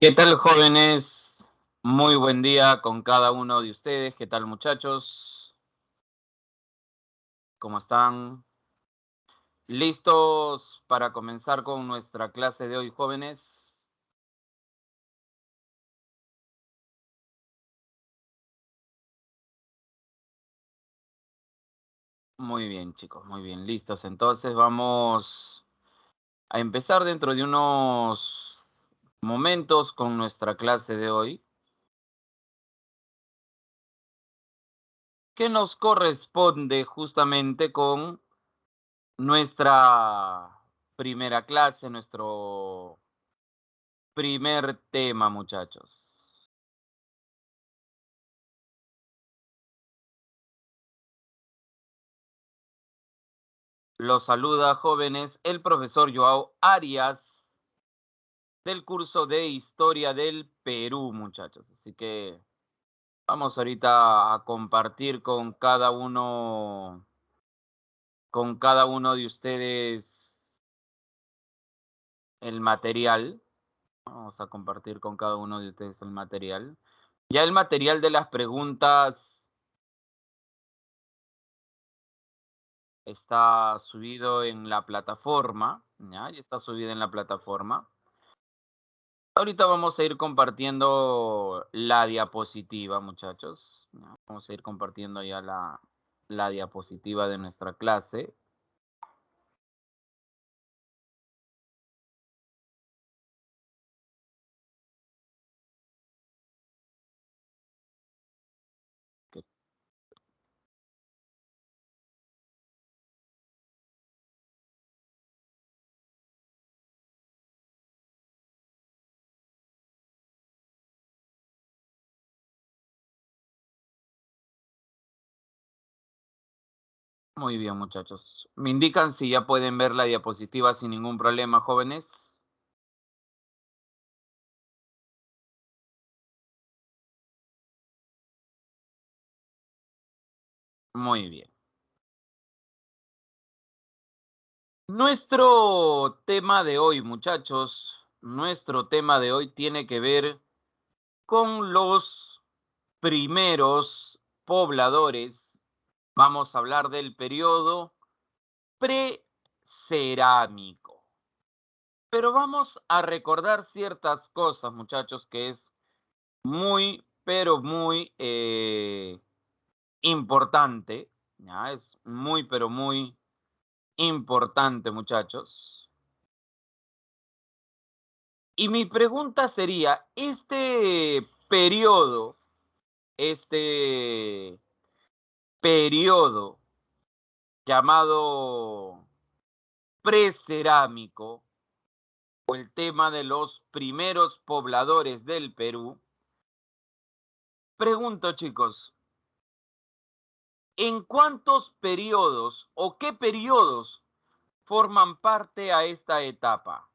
¿Qué tal, jóvenes? Muy buen día con cada uno de ustedes. ¿Qué tal, muchachos? ¿Cómo están? ¿Listos para comenzar con nuestra clase de hoy, jóvenes? Muy bien, chicos, muy bien, listos. Entonces vamos a empezar dentro de unos momentos con nuestra clase de hoy, que nos corresponde justamente con nuestra primera clase, nuestro primer tema, muchachos. Los saluda, jóvenes, el profesor Joao Arias del curso de Historia del Perú, muchachos. Así que vamos ahorita a compartir con cada uno de ustedes el material. Vamos a compartir con cada uno de ustedes el material. Ya el material de las preguntas está subido en la plataforma, ¿ya? Ya está subido en la plataforma. Ahorita vamos a ir compartiendo la diapositiva, muchachos, ¿no? Vamos a ir compartiendo ya la diapositiva de nuestra clase. Que- Muy bien, muchachos. ¿Me indican si ya pueden ver la diapositiva sin ningún problema, jóvenes? Muy bien. Nuestro tema de hoy, muchachos, nuestro tema de hoy tiene que ver con los primeros pobladores. Vamos a hablar del periodo precerámico. Pero vamos a recordar ciertas cosas, muchachos, que es muy, pero muy importante. ¿Ya? Es muy, pero muy importante, muchachos. Y mi pregunta sería, este periodo llamado precerámico, o el tema de los primeros pobladores del Perú, pregunto, chicos, ¿en cuántos periodos o qué periodos forman parte a esta etapa?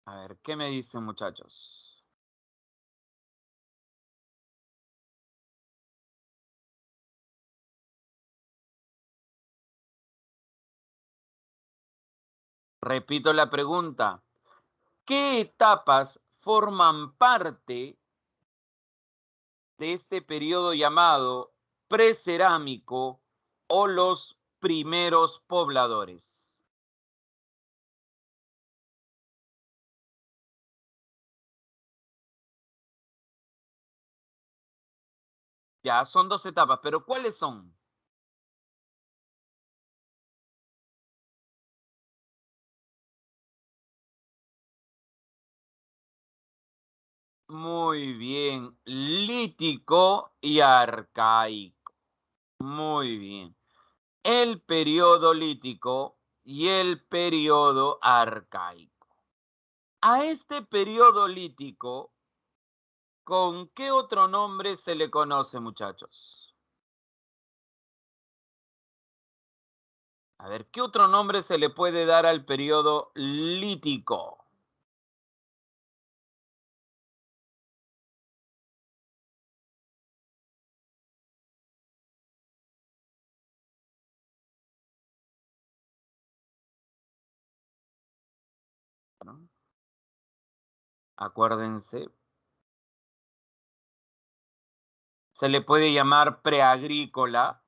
A ver, ¿qué me dicen, muchachos? Repito la pregunta. ¿Qué etapas forman parte de este periodo llamado precerámico o los primeros pobladores? Ya, son dos etapas, pero ¿cuáles son? Muy bien, lítico y arcaico. Muy bien. El periodo lítico y el periodo arcaico. A este periodo lítico, ¿con qué otro nombre se le conoce, muchachos? A ver, ¿qué otro nombre se le puede dar al periodo lítico? ¿no? Acuérdense. Se le puede llamar preagrícola.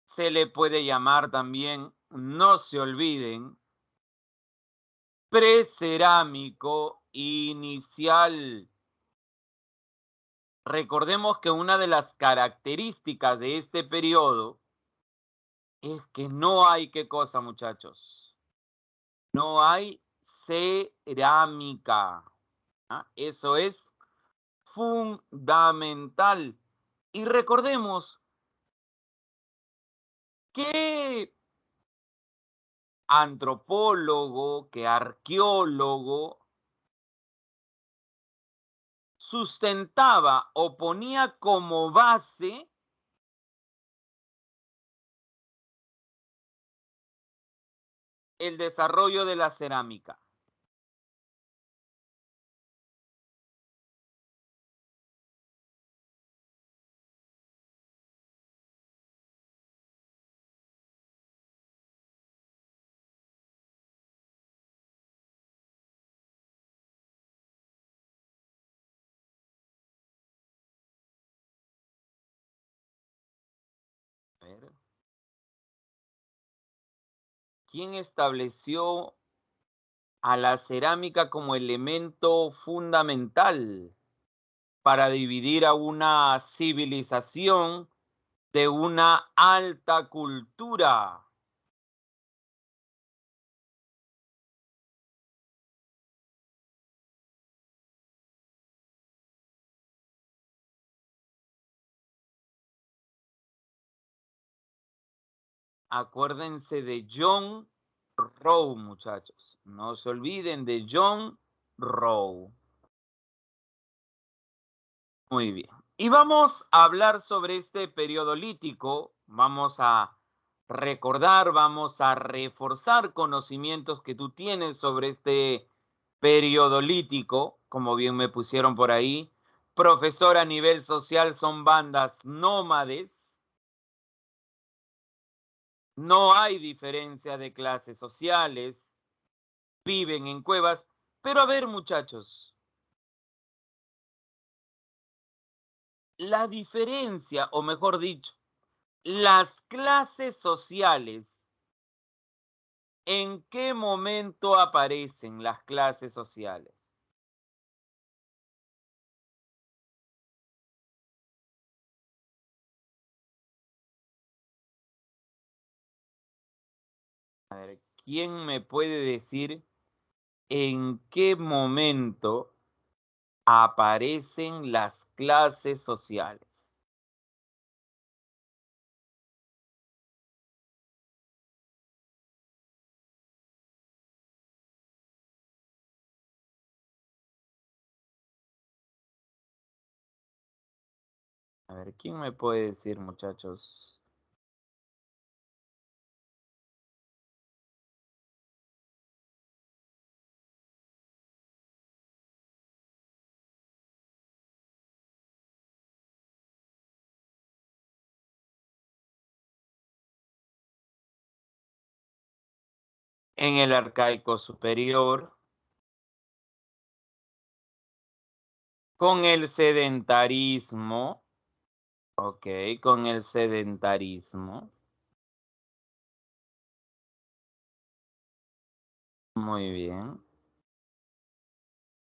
Se le puede llamar también, no se olviden, precerámico inicial. Recordemos que una de las características de este periodo es que no hay, ¿qué cosa, muchachos? No hay cerámica. ¿Ah? Eso es fundamental. Y recordemos que antropólogo, que arqueólogo sustentaba o ponía como base el desarrollo de la cerámica. A ver, ¿quién estableció a la cerámica como elemento fundamental para dividir a una civilización de una alta cultura? Acuérdense de John Rowe, muchachos. No se olviden de John Rowe. Muy bien. Y vamos a hablar sobre este periodo lítico. Vamos a recordar, vamos a reforzar conocimientos que tú tienes sobre este periodo lítico, como bien me pusieron por ahí. Profesor, a nivel social son bandas nómades. No hay diferencia de clases sociales. Viven en cuevas. Pero a ver, muchachos, la diferencia, o mejor dicho, las clases sociales, ¿en qué momento aparecen las clases sociales? A ver, ¿quién me puede decir en qué momento aparecen las clases sociales? A ver, ¿quién me puede decir, muchachos? En el arcaico superior, con el sedentarismo, ok, con el sedentarismo, muy bien.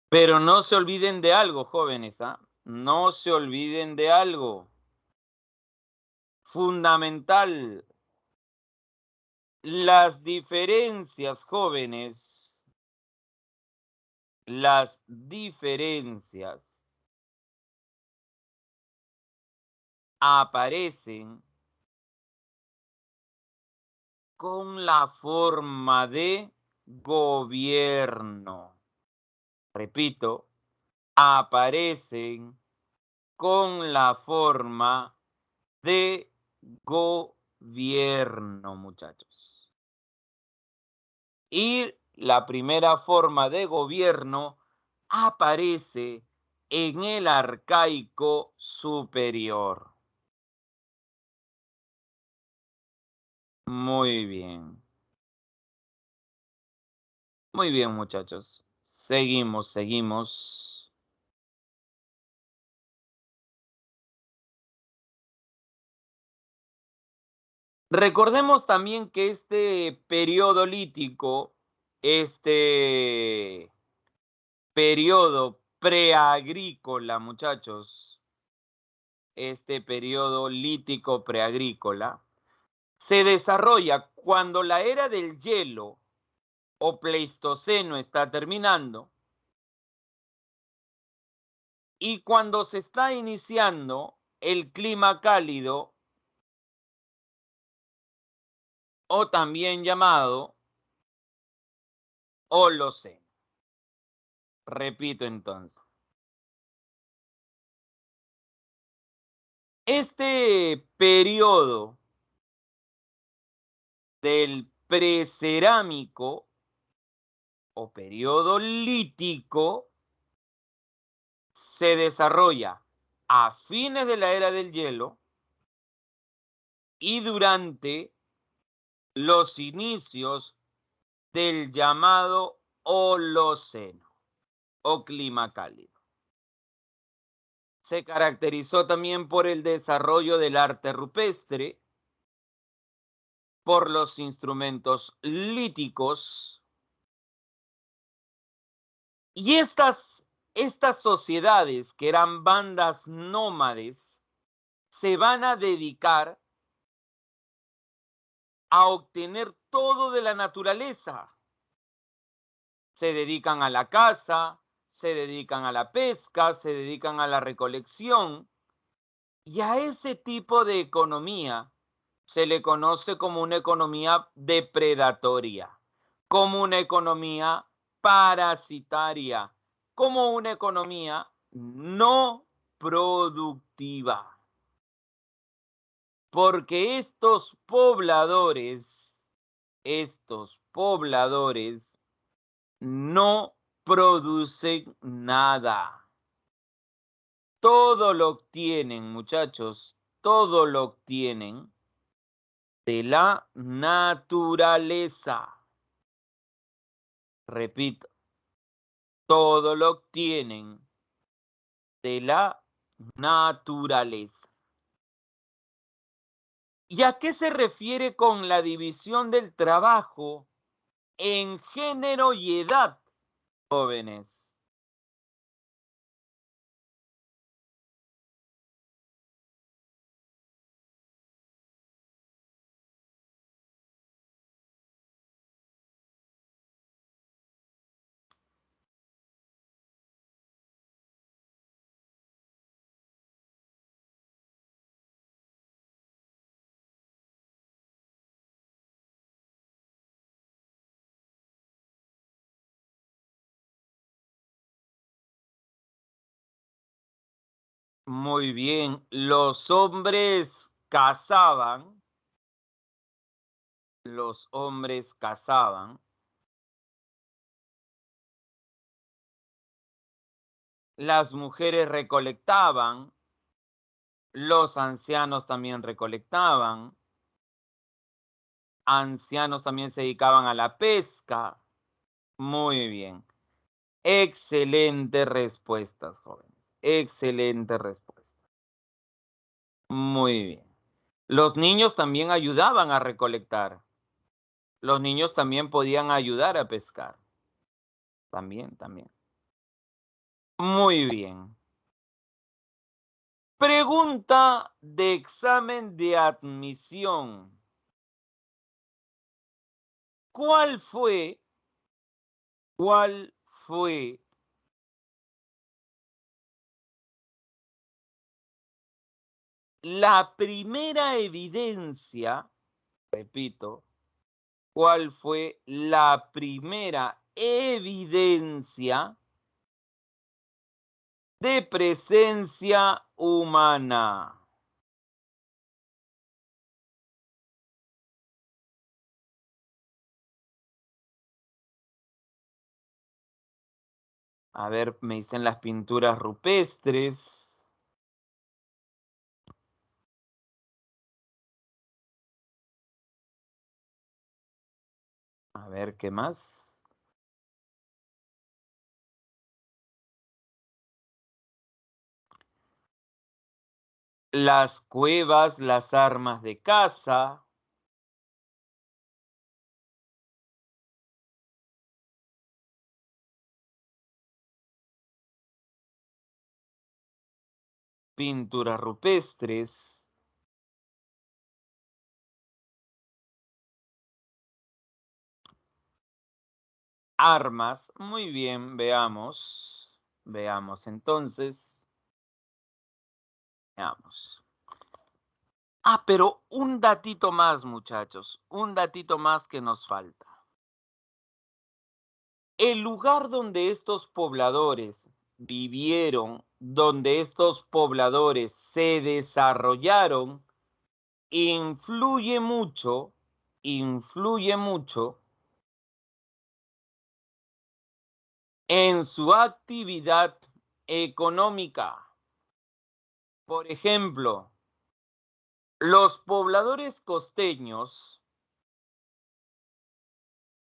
Pero no se olviden de algo, jóvenes, ¿ah? No se olviden de algo fundamental. Las diferencias, jóvenes, las diferencias aparecen con la forma de gobierno. Repito, aparecen con la forma de gobierno, muchachos. Y la primera forma de gobierno aparece en el arcaico superior. Muy bien. Muy bien, muchachos. Seguimos, seguimos. Recordemos también que este periodo lítico, este periodo preagrícola, muchachos, este periodo lítico preagrícola, se desarrolla cuando la era del hielo o Pleistoceno está terminando y cuando se está iniciando el clima cálido o también llamado Holoceno. Repito entonces. Este periodo del precerámico o periodo lítico se desarrolla a fines de la era del hielo y durante los inicios del llamado Holoceno o clima cálido. Se caracterizó también por el desarrollo del arte rupestre, por los instrumentos líticos y estas sociedades que eran bandas nómades se van a dedicar a obtener todo de la naturaleza. Se dedican a la caza, se dedican a la pesca, se dedican a la recolección y a ese tipo de economía se le conoce como una economía depredatoria, como una economía parasitaria, como una economía no productiva. Porque estos pobladores no producen nada. Todo lo obtienen, muchachos, todo lo obtienen de la naturaleza. Repito, todo lo obtienen de la naturaleza. ¿Y a qué se refiere con la división del trabajo en género y edad, jóvenes? Muy bien, los hombres cazaban, las mujeres recolectaban, los ancianos también recolectaban, ancianos también se dedicaban a la pesca. Muy bien. Excelentes respuestas, jóvenes. Excelente respuesta. Muy bien. Los niños también ayudaban a recolectar. Los niños también podían ayudar a pescar. También, también. Muy bien. Pregunta de examen de admisión. ¿Cuál fue, cuál fue la primera evidencia, repito, cuál fue la primera evidencia de presencia humana? A ver, me dicen las pinturas rupestres. A ver, ¿qué más? las cuevas, las armas de caza, pinturas rupestres, armas. Muy bien, veamos. Veamos entonces. Veamos. Ah, pero un datito más, muchachos. Un datito más que nos falta. El lugar donde estos pobladores vivieron, donde estos pobladores se desarrollaron, influye mucho en su actividad económica. Por ejemplo, los pobladores costeños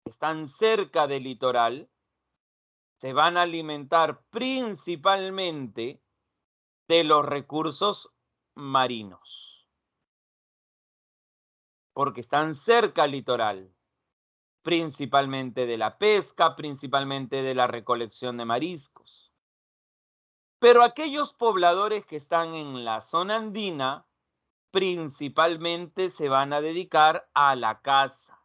que están cerca del litoral se van a alimentar principalmente de los recursos marinos, porque están cerca al litoral, principalmente de la pesca, principalmente de la recolección de mariscos. Pero aquellos pobladores que están en la zona andina, principalmente se van a dedicar a la caza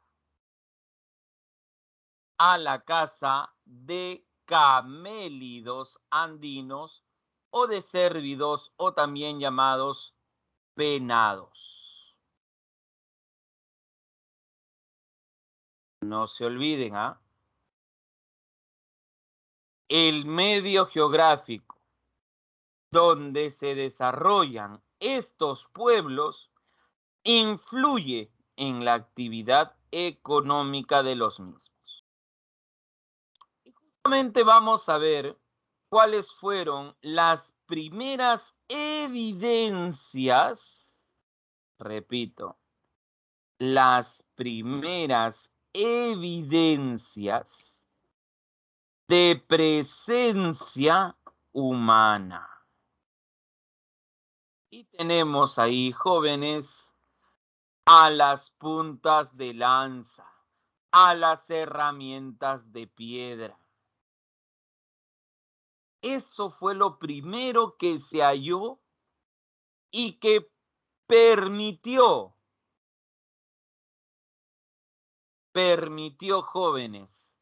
de camélidos andinos o de cérvidos o también llamados venados. No se olviden, ¿ah? El medio geográfico donde se desarrollan estos pueblos influye en la actividad económica de los mismos. Y justamente vamos a ver cuáles fueron las primeras evidencias, repito, las primeras evidencias de presencia humana. Y tenemos ahí, jóvenes, a las puntas de lanza, a las herramientas de piedra. Eso fue lo primero que se halló y que permitió, jóvenes,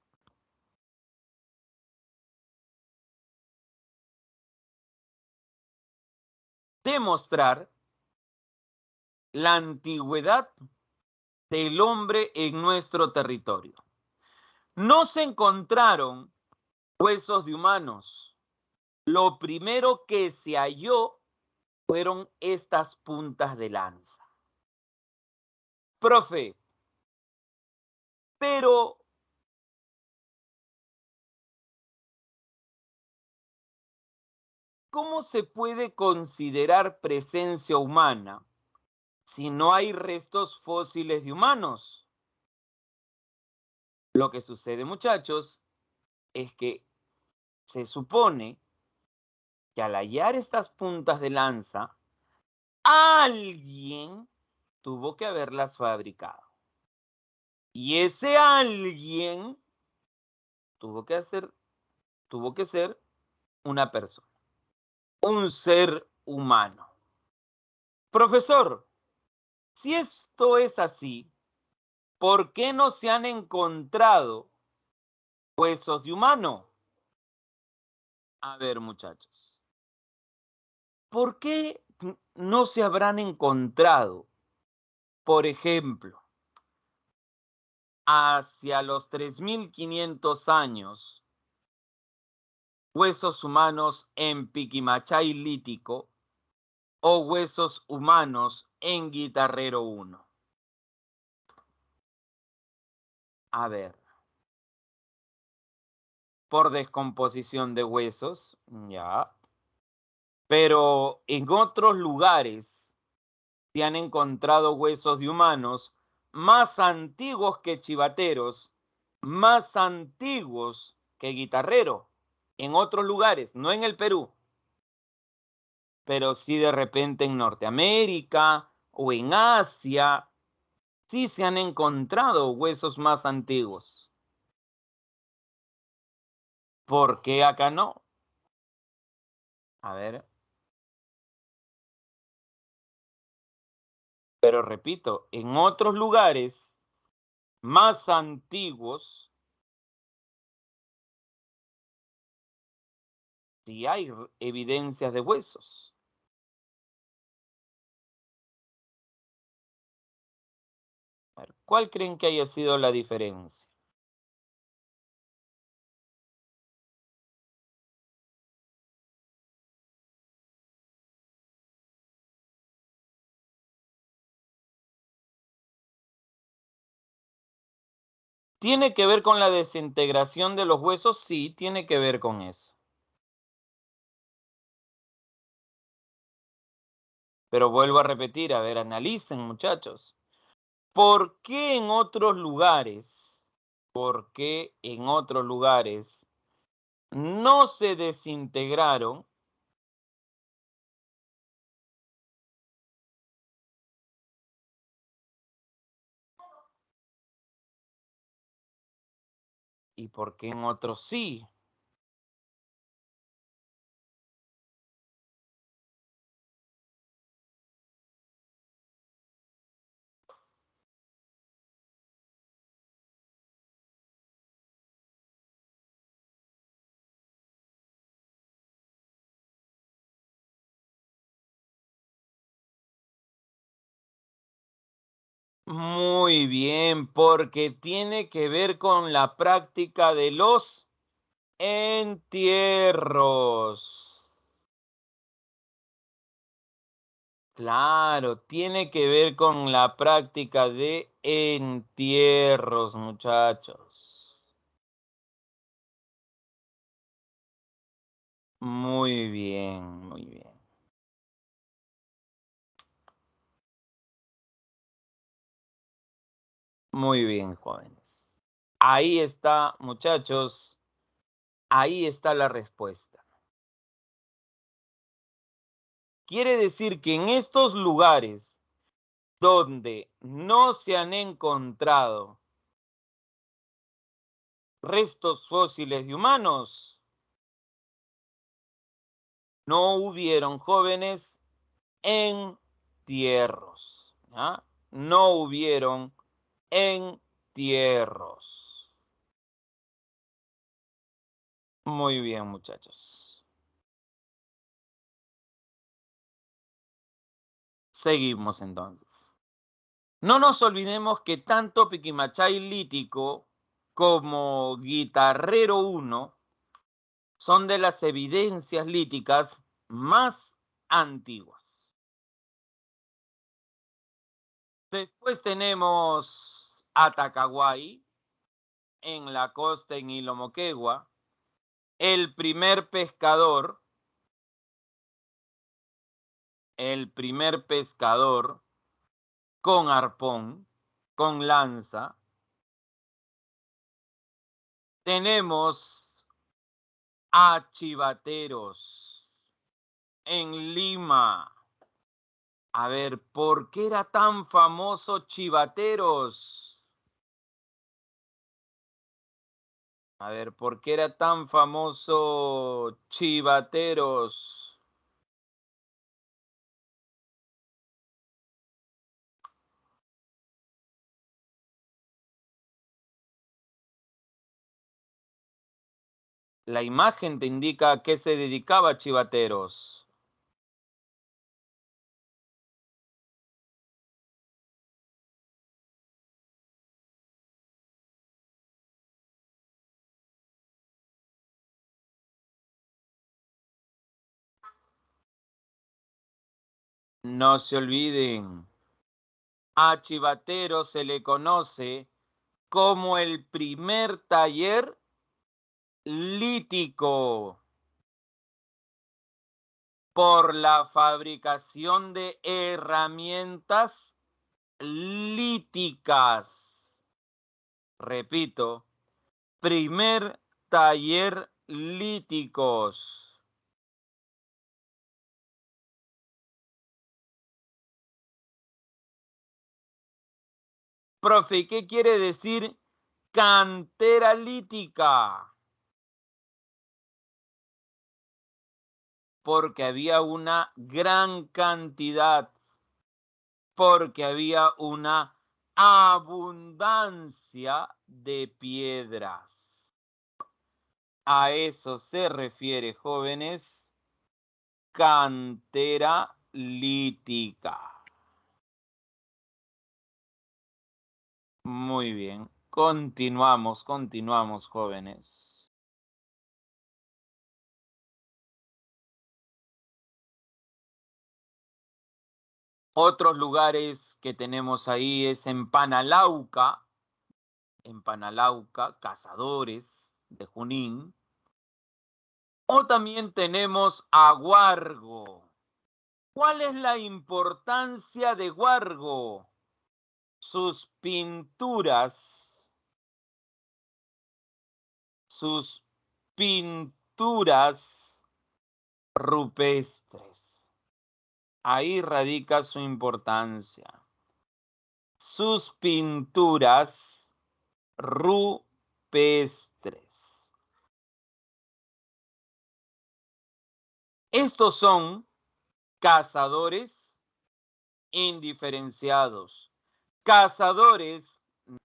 demostrar la antigüedad del hombre en nuestro territorio. No se encontraron huesos de humanos. Lo primero que se halló fueron estas puntas de lanza. Profe, pero ¿cómo se puede considerar presencia humana si no hay restos fósiles de humanos? Lo que sucede, muchachos, es que se supone que al hallar estas puntas de lanza, alguien tuvo que haberlas fabricado. Y ese alguien tuvo que ser una persona, un ser humano. Profesor, si esto es así, ¿por qué no se han encontrado huesos de humano? A ver, muchachos, ¿por qué no se habrán encontrado, por ejemplo, hacia los 3.500 años, huesos humanos en Piquimachay lítico o huesos humanos en Guitarrero 1? A ver, por descomposición de huesos, ya. Pero en otros lugares se han encontrado huesos de humanos más antiguos que Chivateros, más antiguos que Guitarrero, en otros lugares, no en el Perú. pero sí de repente en Norteamérica o en Asia, sí se han encontrado huesos más antiguos. ¿Por qué acá no? A ver. Pero repito, en otros lugares más antiguos, sí hay evidencias de huesos. A ver, ¿cuál creen que haya sido la diferencia? ¿Tiene que ver con la desintegración de los huesos? Sí, tiene que ver con eso. Pero vuelvo a repetir, a ver, analicen, muchachos. ¿Por qué en otros lugares, por qué en otros lugares no se desintegraron y por qué en otros sí? Muy bien, porque tiene que ver con la práctica de los entierros. Claro, tiene que ver con la práctica de entierros, muchachos. Muy bien, muy bien. Muy bien, jóvenes. Ahí está, muchachos, ahí está la respuesta. Quiere decir que en estos lugares donde no se han encontrado restos fósiles de humanos, no hubieron jóvenes entierros. ¿Ya? No hubieron entierros. Muy bien, muchachos. Seguimos entonces. No nos olvidemos que tanto Piquimachay lítico como Guitarrero 1 son de las evidencias líticas más antiguas. Después tenemos Atacahuay, en la costa en Ilomoquegua, el primer pescador con arpón, con lanza. Tenemos a Chivateros en Lima. A ver, ¿por qué era tan famoso Chivateros? A ver, ¿por qué era tan famoso Chivateros? La imagen te indica a qué se dedicaba Chivateros. No se olviden, a Chivateros se le conoce como el primer taller lítico por la fabricación de herramientas líticas. Repito, primer taller líticos. Profe, ¿qué quiere decir cantera lítica? Porque había una gran cantidad, porque había una abundancia de piedras. A eso se refiere, jóvenes, cantera lítica. Muy bien. Continuamos, jóvenes. Otros lugares que tenemos ahí es en Panalauca, Cazadores de Junín. O también tenemos a Huargo. ¿Cuál es la importancia de Huargo? Sus pinturas, sus pinturas rupestres. Ahí radica su importancia. Sus pinturas rupestres. Estos son cazadores indiferenciados, cazadores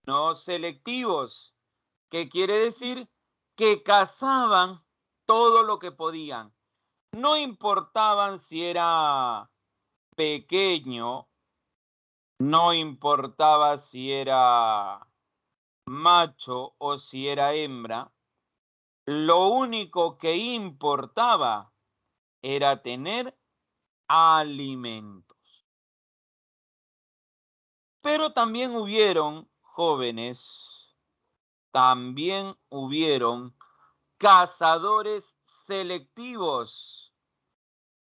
no selectivos. ¿Qué quiere decir? Que cazaban todo lo que podían. No importaban si era pequeño, no importaba si era macho o si era hembra, lo único que importaba era tener alimentos. Pero también hubieron jóvenes, también hubieron cazadores selectivos,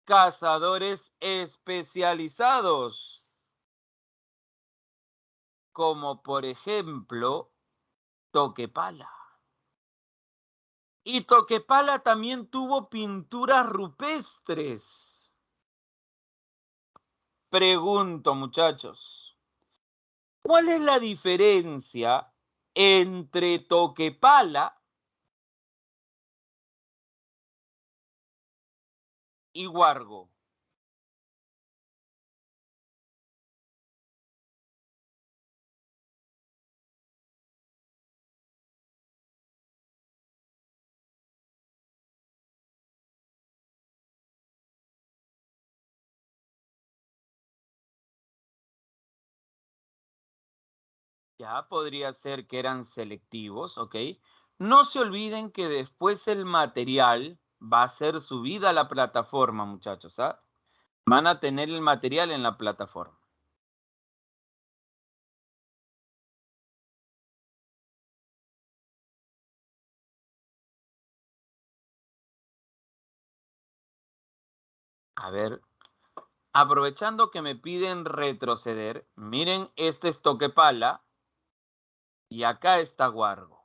cazadores especializados, como por ejemplo Toquepala. Y Toquepala también tuvo pinturas rupestres. Pregunto, muchachos, ¿cuál es la diferencia entre Toquepala y Huargo? Ya podría ser que eran selectivos, ¿ok? No se olviden que después el material va a ser subido a la plataforma, muchachos, ¿ah? Van a tener el material en la plataforma. A ver, aprovechando que me piden retroceder, miren, este es Toquepala y acá está Huargo.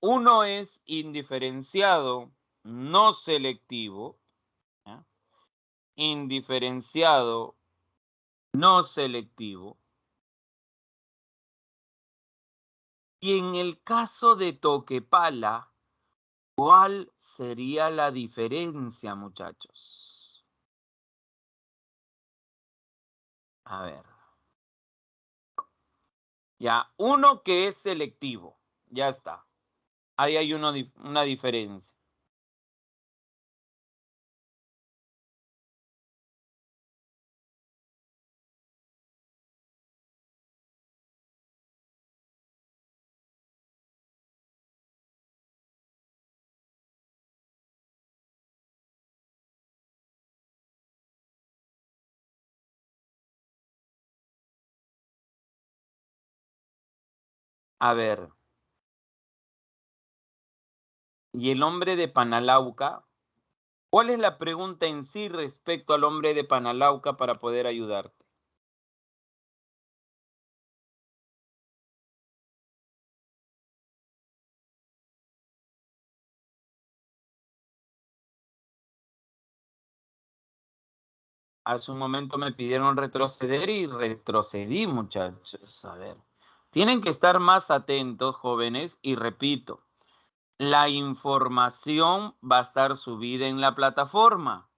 Uno es indiferenciado, no selectivo, ¿ya? Indiferenciado, no selectivo. Y en el caso de Toquepala, ¿cuál sería la diferencia, muchachos? A ver. Ya, uno que es selectivo, ya está. Ahí hay una diferencia. A ver, ¿y el hombre de Panalauca? ¿Cuál es la pregunta en sí respecto al hombre de Panalauca para poder ayudarte? Hace un momento me pidieron retroceder y retrocedí, muchachos. A ver, tienen que estar más atentos, jóvenes, y repito, la información va a estar subida en la plataforma.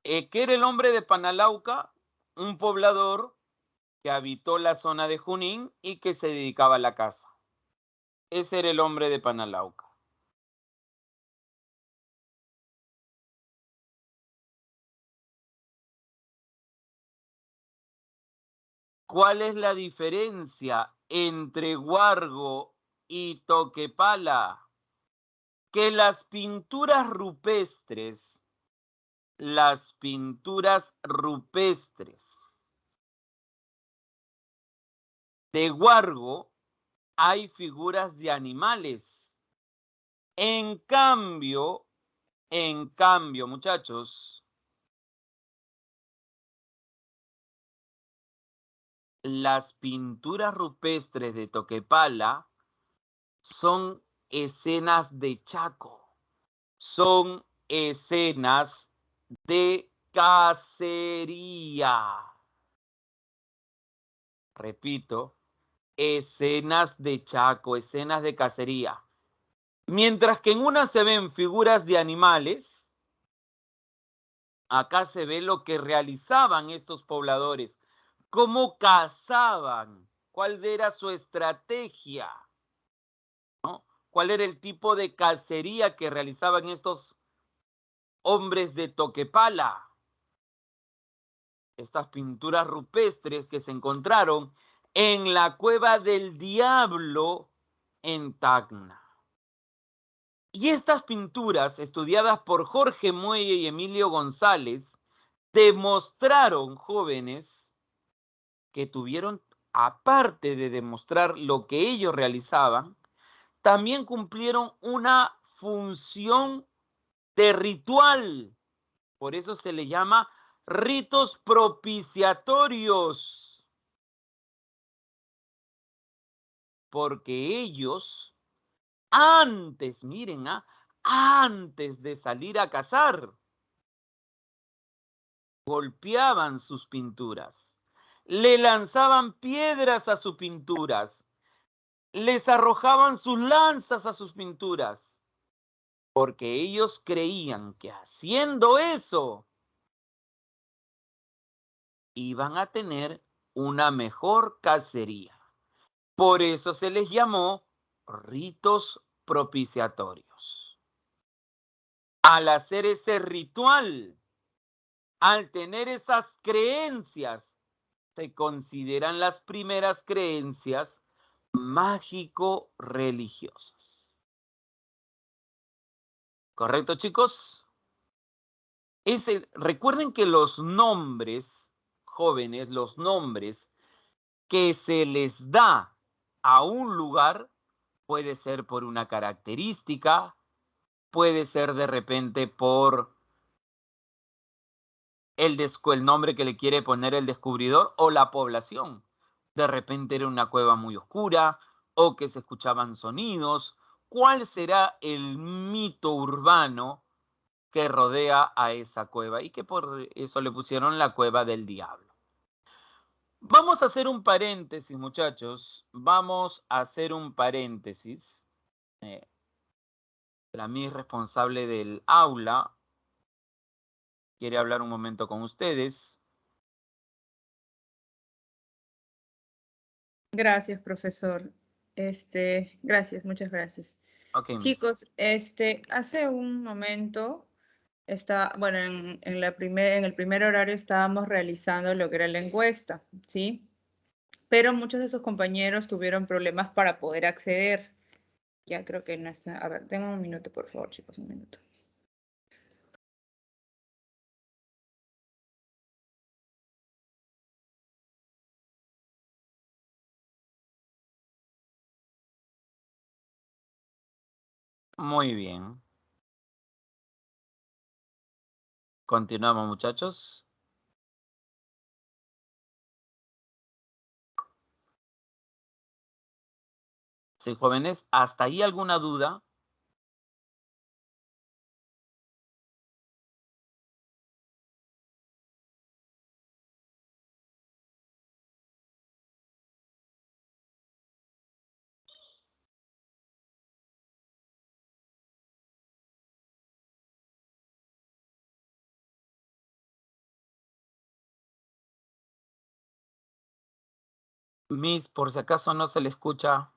¿Qué era el hombre de Panalauca? Un poblador que habitó la zona de Junín y que se dedicaba a la caza. Ese era el hombre de Panalauca. ¿Cuál es la diferencia entre Huargo y Toquepala? Que las pinturas rupestres de Huargo hay figuras de animales. En cambio, muchachos, las pinturas rupestres de Toquepala son escenas de Chaco, son escenas de cacería. Repito, escenas de Chaco, escenas de cacería. Mientras que en una se ven figuras de animales, acá se ve lo que realizaban estos pobladores, cómo cazaban, cuál era su estrategia, ¿no? Cuál era el tipo de cacería que realizaban estos hombres de Toquepala. Estas pinturas rupestres que se encontraron en la Cueva del Diablo en Tacna. Y estas pinturas, estudiadas por Jorge Muelle y Emilio González, demostraron, jóvenes, que tuvieron, aparte de demostrar lo que ellos realizaban, también cumplieron una función de ritual. Por eso se le llama ritos propiciatorios. Porque ellos, antes, miren, antes de salir a cazar, golpeaban sus pinturas, le lanzaban piedras a sus pinturas, les arrojaban sus lanzas a sus pinturas, porque ellos creían que haciendo eso iban a tener una mejor cacería. Por eso se les llamó ritos propiciatorios. Al hacer ese ritual, al tener esas creencias, se consideran las primeras creencias mágico-religiosas. ¿Correcto, chicos? Recuerden que los nombres, jóvenes, los nombres que se les da a un lugar puede ser por una característica, puede ser de repente por el nombre que le quiere poner el descubridor o la población. De repente era una cueva muy oscura o que se escuchaban sonidos. ¿Cuál será el mito urbano que rodea a esa cueva? Y que por eso le pusieron la cueva del diablo. Vamos a hacer un paréntesis, muchachos. Vamos a hacer un paréntesis. La mí responsable del aula quiere hablar un momento con ustedes. Gracias, profesor. Gracias, muchas gracias. Ok, Miss. Chicos, hace un momento bueno, en el primer horario estábamos realizando lo que era la encuesta, ¿sí? Pero muchos de sus compañeros tuvieron problemas para poder acceder. Ya creo que no está. A ver, denme un minuto, por favor, chicos, un minuto. Muy bien. Continuamos, muchachos. Sí, jóvenes, ¿hasta ahí alguna duda? Miss, por si acaso no se le escucha.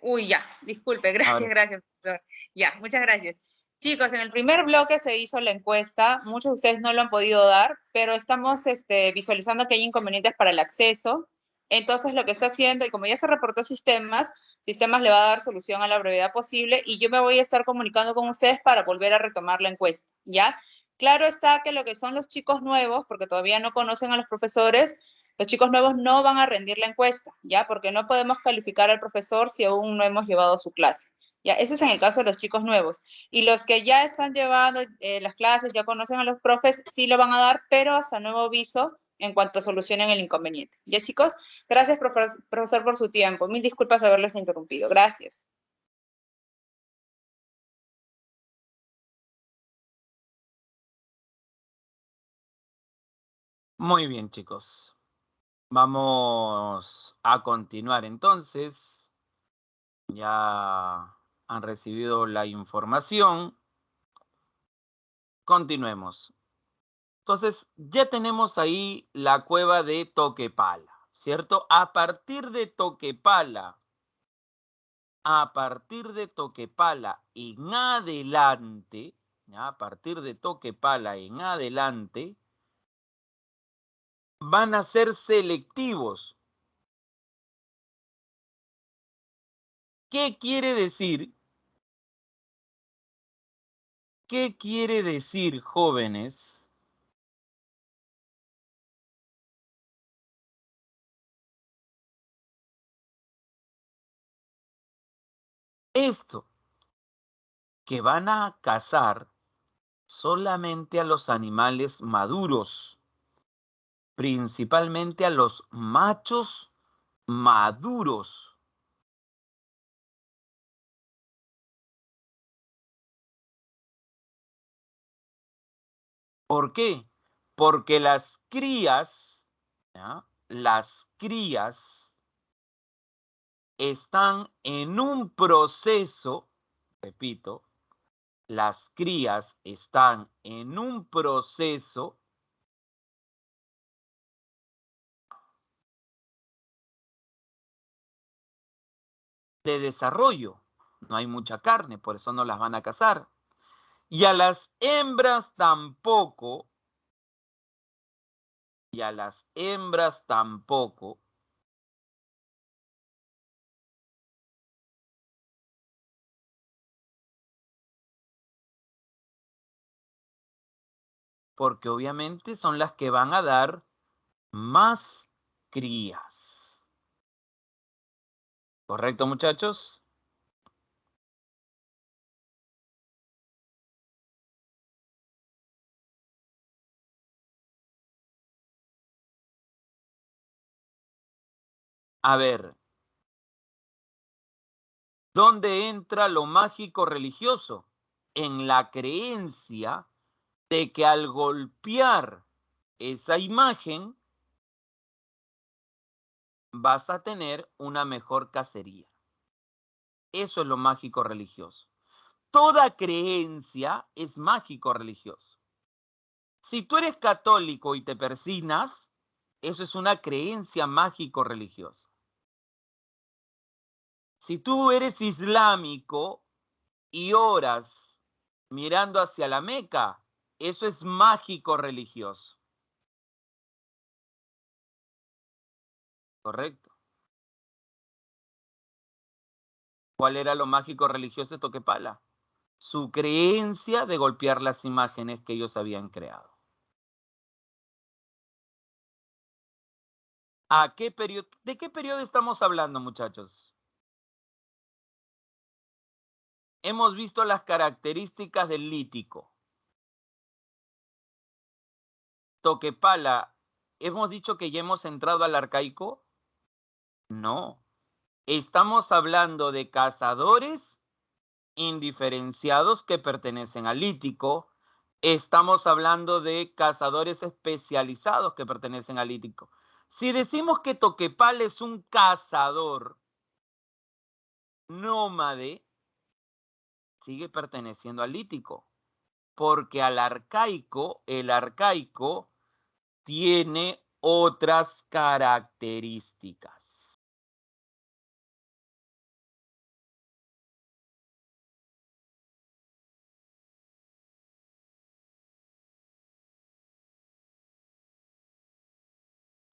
Uy, ya, disculpe, Ahora sí. gracias, profesor. Ya, muchas gracias. Chicos, en el primer bloque se hizo la encuesta, muchos de ustedes no lo han podido dar, pero estamos visualizando que hay inconvenientes para el acceso. Entonces, lo que está haciendo, y como ya se reportó sistemas le va a dar solución a la brevedad posible y yo me voy a estar comunicando con ustedes para volver a retomar la encuesta, ¿ya? Claro está que lo que son los chicos nuevos, porque todavía no conocen a los profesores, los chicos nuevos no van a rendir la encuesta, ¿ya? Porque no podemos calificar al profesor si aún no hemos llevado su clase. Ya, ese es en el caso de los chicos nuevos. Y los que ya están llevando las clases, ya conocen a los profes, sí lo van a dar, pero hasta nuevo aviso en cuanto solucionen el inconveniente. ¿Ya, chicos? Gracias, profesor, por su tiempo. Mil disculpas haberles interrumpido. Gracias. Muy bien, chicos. Vamos a continuar entonces. Ya han recibido la información. Continuemos. Entonces, ya tenemos ahí la cueva de Toquepala, ¿cierto? A partir de Toquepala en adelante, ¿ya? A partir de Toquepala en adelante, van a ser selectivos. ¿Qué quiere decir? ¿Qué quiere decir, jóvenes? Esto, que van a cazar solamente a los animales maduros, principalmente a los machos maduros. ¿Por qué? Porque las crías, ¿ya? Las crías están en un proceso, repito, las crías están en un proceso de desarrollo. No hay mucha carne, por eso no las van a cazar. Y a las hembras tampoco, porque obviamente son las que van a dar más crías. ¿Correcto, muchachos? A ver, ¿dónde entra lo mágico religioso? En la creencia de que al golpear esa imagen vas a tener una mejor cacería. Eso es lo mágico religioso. Toda creencia es mágico religioso. Si tú eres católico y te persignas, eso es una creencia mágico religiosa. Si tú eres islámico y oras mirando hacia la Meca, eso es mágico religioso. Correcto. ¿Cuál era lo mágico religioso de Toquepala? Su creencia de golpear las imágenes que ellos habían creado. ¿A qué periodo? ¿De qué periodo estamos hablando, muchachos? Hemos visto las características del lítico. Toquepala, ¿hemos dicho que ya hemos entrado al arcaico? No. Estamos hablando de cazadores indiferenciados que pertenecen al lítico. Estamos hablando de cazadores especializados que pertenecen al lítico. Si decimos que Toquepala es un cazador nómade, sigue perteneciendo al lítico, porque el arcaico tiene otras características.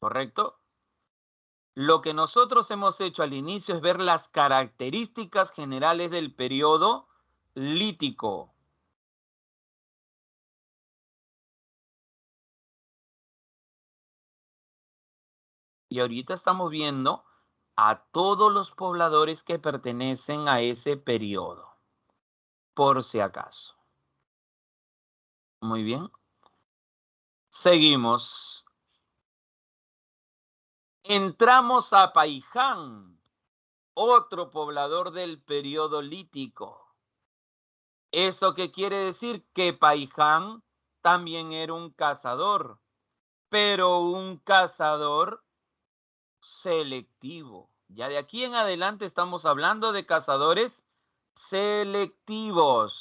¿Correcto? Lo que nosotros hemos hecho al inicio es ver las características generales del periodo lítico. Y ahorita estamos viendo a todos los pobladores que pertenecen a ese periodo, por si acaso. Muy bien. Seguimos. Entramos a Paiján, otro poblador del periodo lítico. ¿Eso qué quiere decir? Que Paiján también era un cazador, pero un cazador selectivo. Ya de aquí en adelante estamos hablando de cazadores selectivos.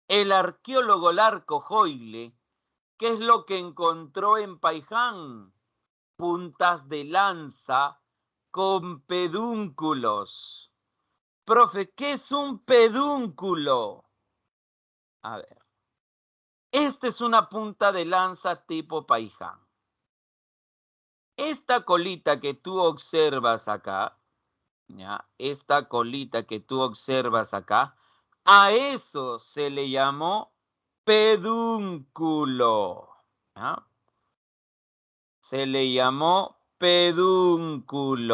El arqueólogo Larco Joyle, ¿qué es lo que encontró en Paiján? Puntas de lanza con pedúnculos. Profe, ¿qué es un pedúnculo? A ver, esta es una punta de lanza tipo Paiján. Esta colita que tú observas acá, ¿ya? Esta colita que tú observas acá, a eso se le llamó pedúnculo, ¿ya? Se le llamó pedúnculo.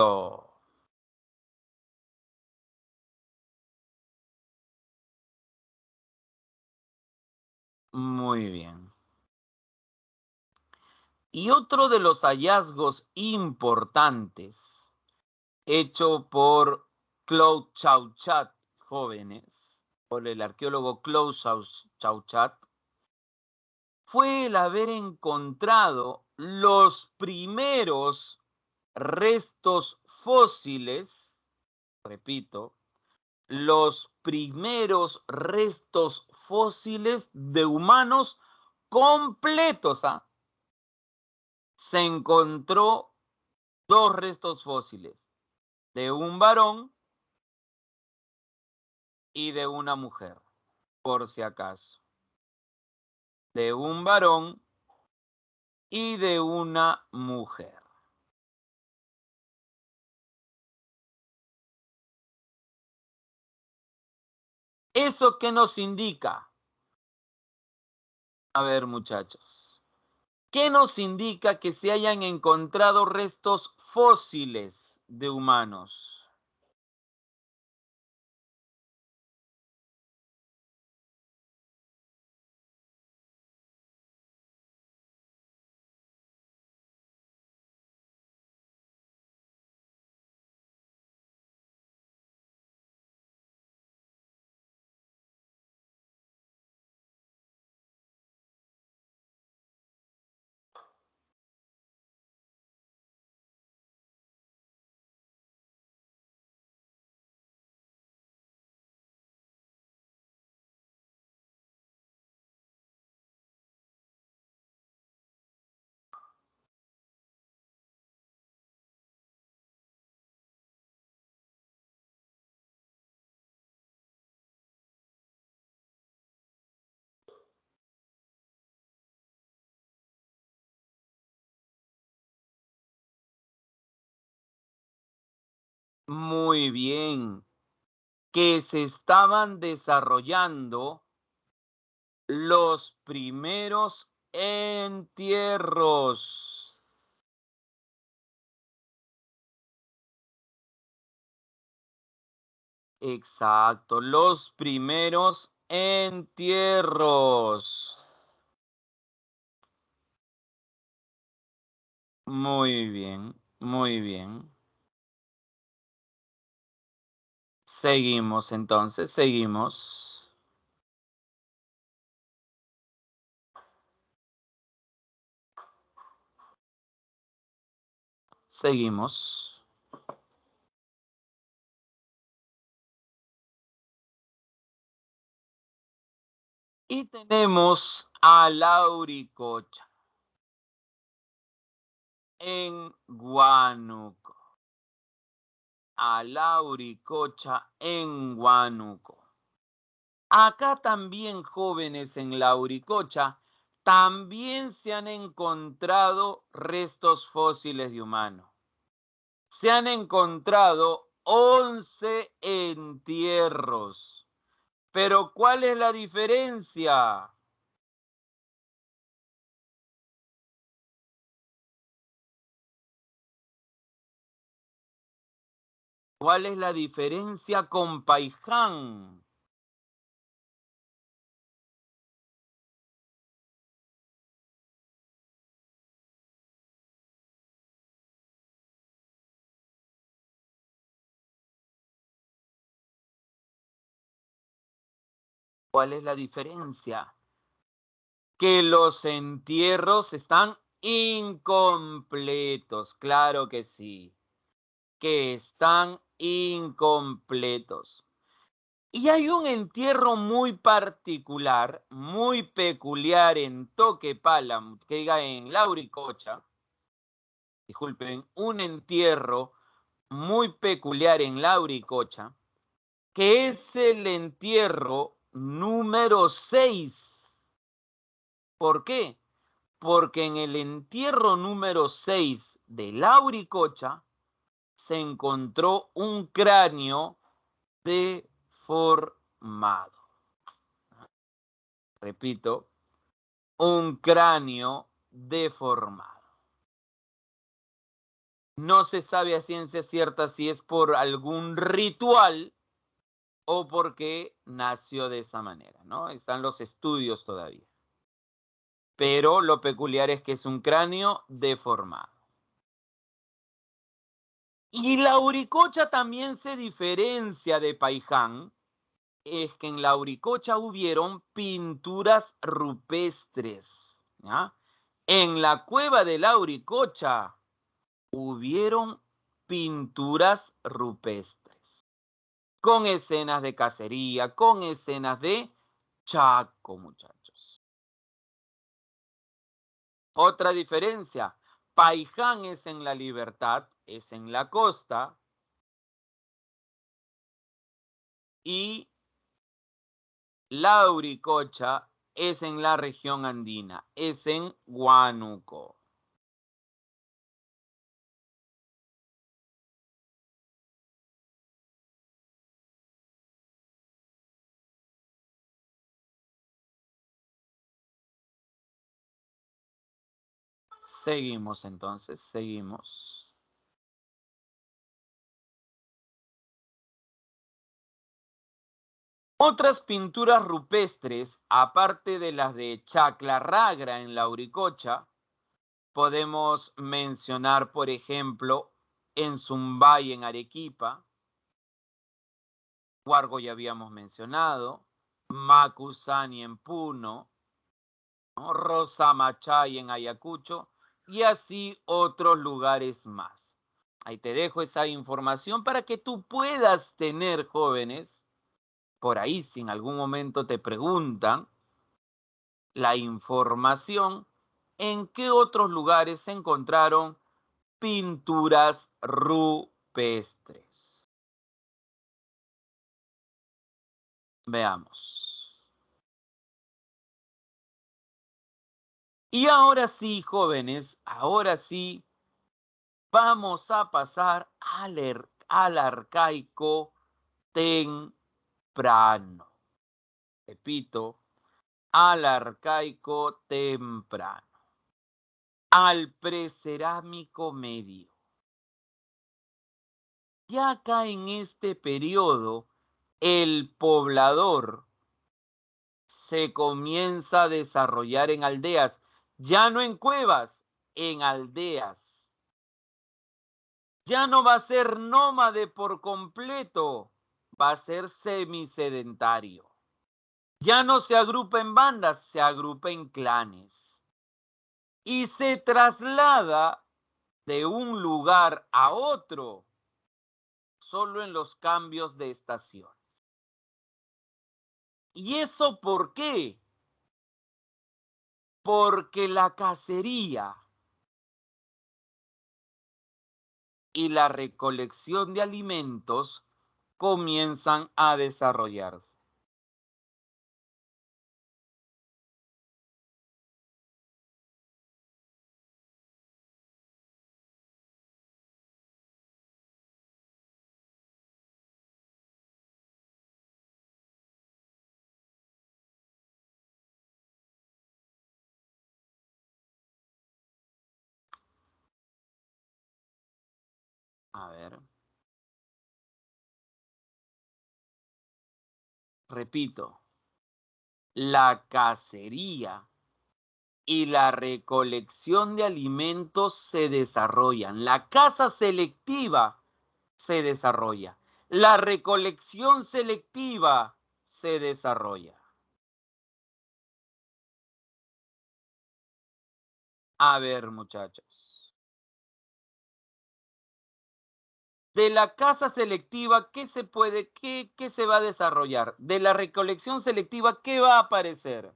Muy bien. Y otro de los hallazgos importantes hecho por Claude Chauchat, jóvenes, por el arqueólogo Claude Chauchat, fue el haber encontrado los primeros restos fósiles, repito, los primeros restos fósiles de humanos completos. Se encontró 2 restos fósiles, de un varón y de una mujer, por si acaso. De un varón y de una mujer. ¿Eso qué nos indica? A ver, muchachos. ¿Qué nos indica que se hayan encontrado restos fósiles de humanos? Muy bien. Que se estaban desarrollando los primeros entierros. Exacto, los primeros entierros. Muy bien. Muy bien. Seguimos entonces, seguimos. Seguimos. Y tenemos a Lauricocha en Huánuco. A Lauricocha en Huánuco. Acá también, jóvenes, en Lauricocha, también se han encontrado restos fósiles de humanos. Se han encontrado 11 entierros. Pero ¿cuál es la diferencia? ¿Cuál es la diferencia con Paiján? ¿Cuál es la diferencia? Que los entierros están incompletos, claro que sí, que están incompletos. Y hay un entierro muy particular, muy peculiar en Toquepala, que diga en Lauricocha, disculpen, un entierro muy peculiar en Lauricocha, que es el entierro número 6. ¿Por qué? Porque en el entierro número 6 de Lauricocha se encontró un cráneo deformado. Repito, un cráneo deformado. No se sabe a ciencia cierta si es por algún ritual o porque nació de esa manera, ¿no? Están los estudios todavía. Pero lo peculiar es que es un cráneo deformado. Y Lauricocha también se diferencia de Paiján, es que en Lauricocha hubieron pinturas rupestres, ¿ya? En la cueva de Lauricocha hubieron pinturas rupestres, con escenas de cacería, con escenas de Chaco, muchachos. Otra diferencia, Paiján es en la Libertad, es en la costa, y Lauricocha es en la región andina, es en Huánuco. Seguimos entonces, seguimos. Otras pinturas rupestres, aparte de las de Chaclarragra en Lauricocha, podemos mencionar, por ejemplo, en Zumbay, en Arequipa, Huargo ya habíamos mencionado, Macusani en Puno, ¿no? Rosamachay en Ayacucho, y así otros lugares más. Ahí te dejo esa información para que tú puedas tener, jóvenes, por ahí si en algún momento te preguntan la información en qué otros lugares se encontraron pinturas rupestres. Veamos. Y ahora sí, jóvenes, ahora sí vamos a pasar al arcaico temprano. Repito, al arcaico temprano. Al precerámico medio. Ya acá en este periodo, el poblador se comienza a desarrollar en aldeas, ya no en cuevas, en aldeas. Ya no va a ser nómade por completo, va a ser semisedentario. Ya no se agrupa en bandas, se agrupa en clanes. Y se traslada de un lugar a otro solo en los cambios de estaciones. ¿Y eso por qué? Porque la cacería y la recolección de alimentos comienzan a desarrollarse. A ver, repito, la cacería y la recolección de alimentos se desarrollan. La caza selectiva se desarrolla. La recolección selectiva se desarrolla. A ver, muchachos. De la caza selectiva, ¿qué se puede, qué se va a desarrollar? De la recolección selectiva, ¿qué va a aparecer?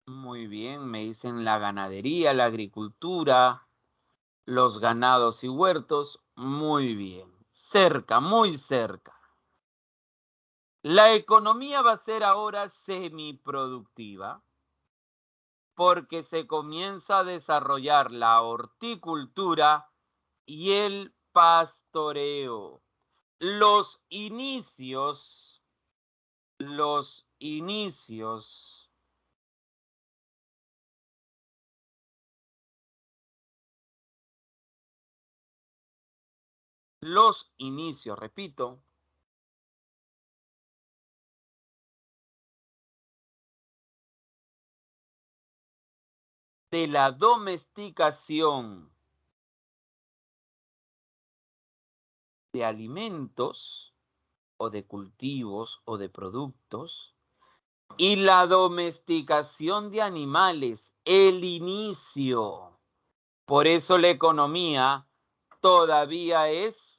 Muy bien, me dicen la ganadería, la agricultura, los ganados y huertos. Muy bien, cerca, muy cerca. La economía va a ser ahora semiproductiva porque se comienza a desarrollar la horticultura y el pastoreo. Los inicios, los inicios repito, de la domesticación de alimentos o de cultivos o de productos y la domesticación de animales, el inicio. Por eso la economía todavía es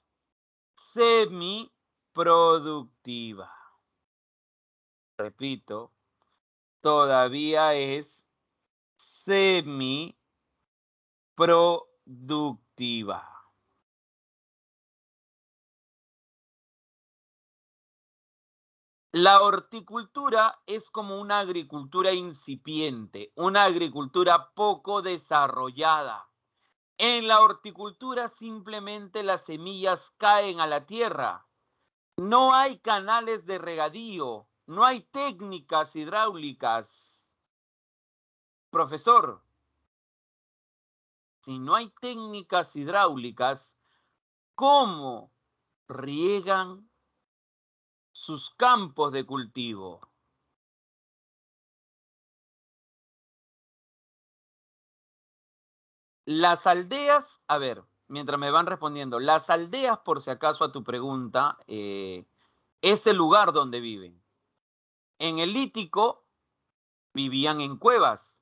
semiproductiva. Repito, todavía es semiproductiva. La horticultura es como una agricultura incipiente, una agricultura poco desarrollada. En la horticultura simplemente las semillas caen a la tierra. No hay canales de regadío, no hay técnicas hidráulicas. Profesor, si no hay técnicas hidráulicas, ¿cómo riegan sus campos de cultivo? Las aldeas, a ver, mientras me van respondiendo, las aldeas, por si acaso a tu pregunta, es el lugar donde viven. En el lítico vivían en cuevas.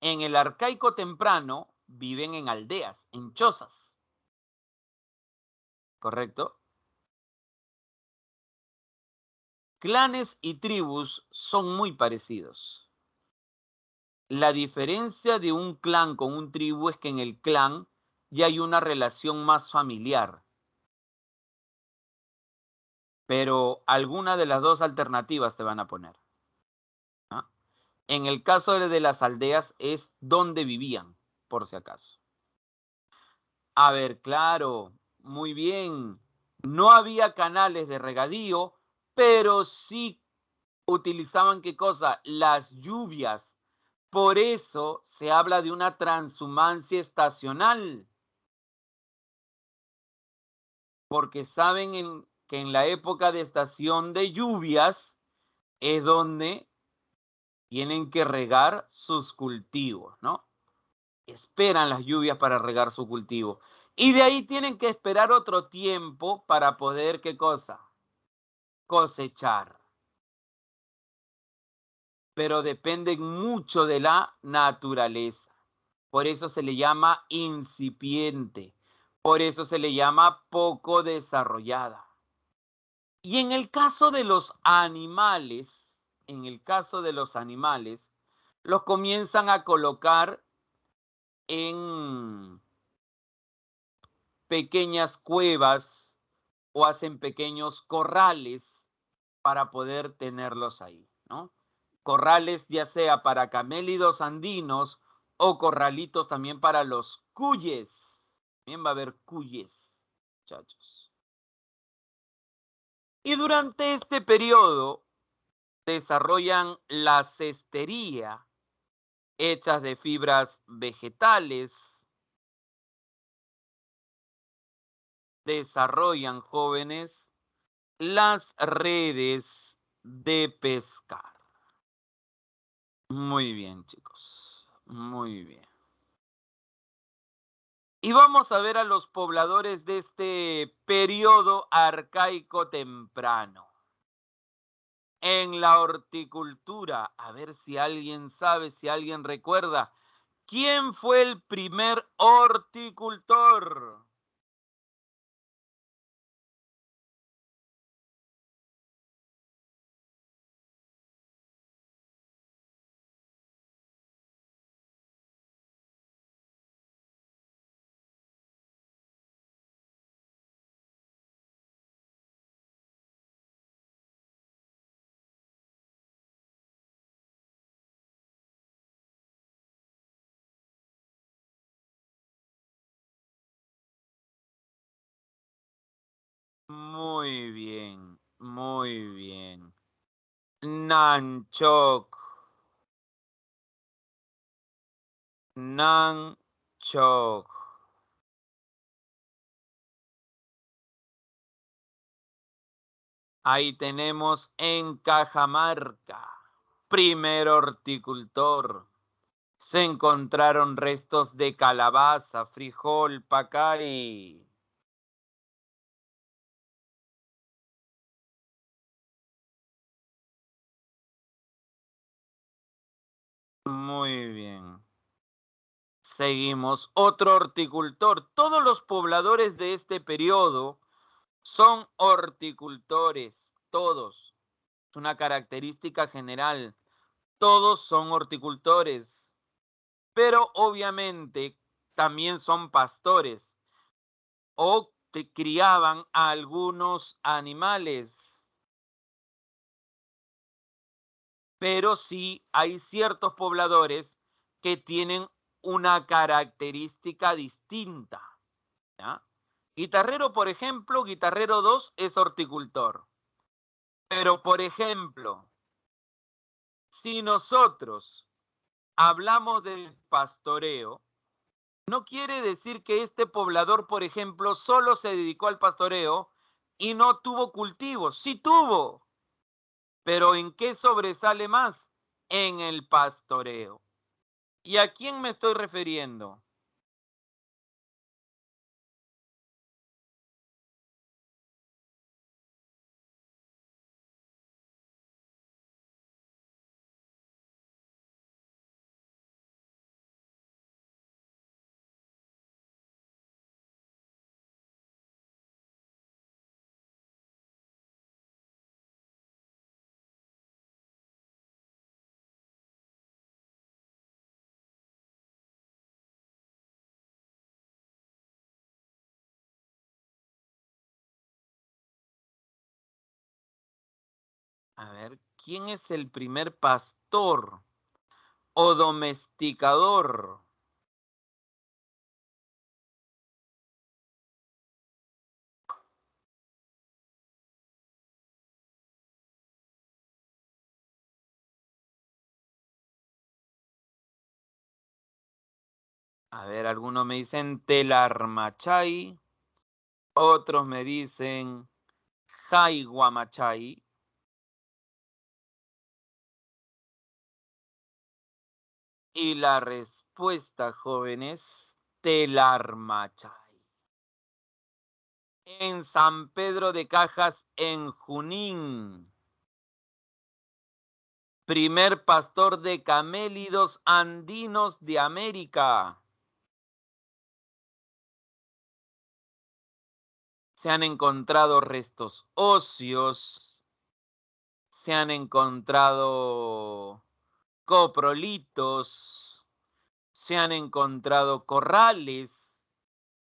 En el arcaico temprano viven en aldeas, en chozas. ¿Correcto? Clanes y tribus son muy parecidos. La diferencia de un clan con un tribu es que en el clan ya hay una relación más familiar. Pero alguna de las dos alternativas te van a poner. ¿No? En el caso de las aldeas es donde vivían, por si acaso. A ver, claro, muy bien. No había canales de regadío, pero sí utilizaban, ¿qué cosa? Las lluvias. Por eso se habla de una transhumancia estacional. Porque saben que en la época de estación de lluvias es donde tienen que regar sus cultivos, ¿no? Esperan las lluvias para regar su cultivo. Y de ahí tienen que esperar otro tiempo para poder, ¿qué cosa? Cosechar. Pero dependen mucho de la naturaleza. Por eso se le llama incipiente. Por eso se le llama poco desarrollada. Y en el caso de los animales, los comienzan a colocar en pequeñas cuevas o hacen pequeños corrales para poder tenerlos ahí, ¿no? Corrales ya sea para camélidos andinos o corralitos también para los cuyes. También va a haber cuyes, muchachos. Y durante este periodo desarrollan la cestería hechas de fibras vegetales, desarrollan jóvenes las redes de pescar. Muy bien, chicos, muy bien. Y vamos a ver a los pobladores de este periodo arcaico temprano. En la horticultura, a ver si alguien sabe, si alguien recuerda, ¿quién fue el primer horticultor? Muy bien, muy bien. Nanchok, Nanchok. Ahí tenemos en Cajamarca, primer horticultor. Se encontraron restos de calabaza, frijol, pacay. Muy bien. Seguimos. Otro horticultor. Todos los pobladores de este periodo son horticultores. Todos. Es una característica general. Todos son horticultores. Pero obviamente también son pastores o criaban a algunos animales. Pero sí hay ciertos pobladores que tienen una característica distinta, ¿ya? Guitarrero, por ejemplo, Guitarrero 2 es horticultor. Pero, por ejemplo, si nosotros hablamos del pastoreo, no quiere decir que este poblador, por ejemplo, solo se dedicó al pastoreo y no tuvo cultivos. Sí tuvo, pero ¿en qué sobresale más? En el pastoreo. ¿Y a quién me estoy refiriendo? A ver, ¿quién es el primer pastor o domesticador? A ver, algunos me dicen Telarmachay, otros me dicen Jayguamachay. Y la respuesta, jóvenes, Telarmachay. En San Pedro de Cajas, en Junín. Primer pastor de camélidos andinos de América. Se han encontrado restos óseos, se han encontrado coprolitos, se han encontrado corrales,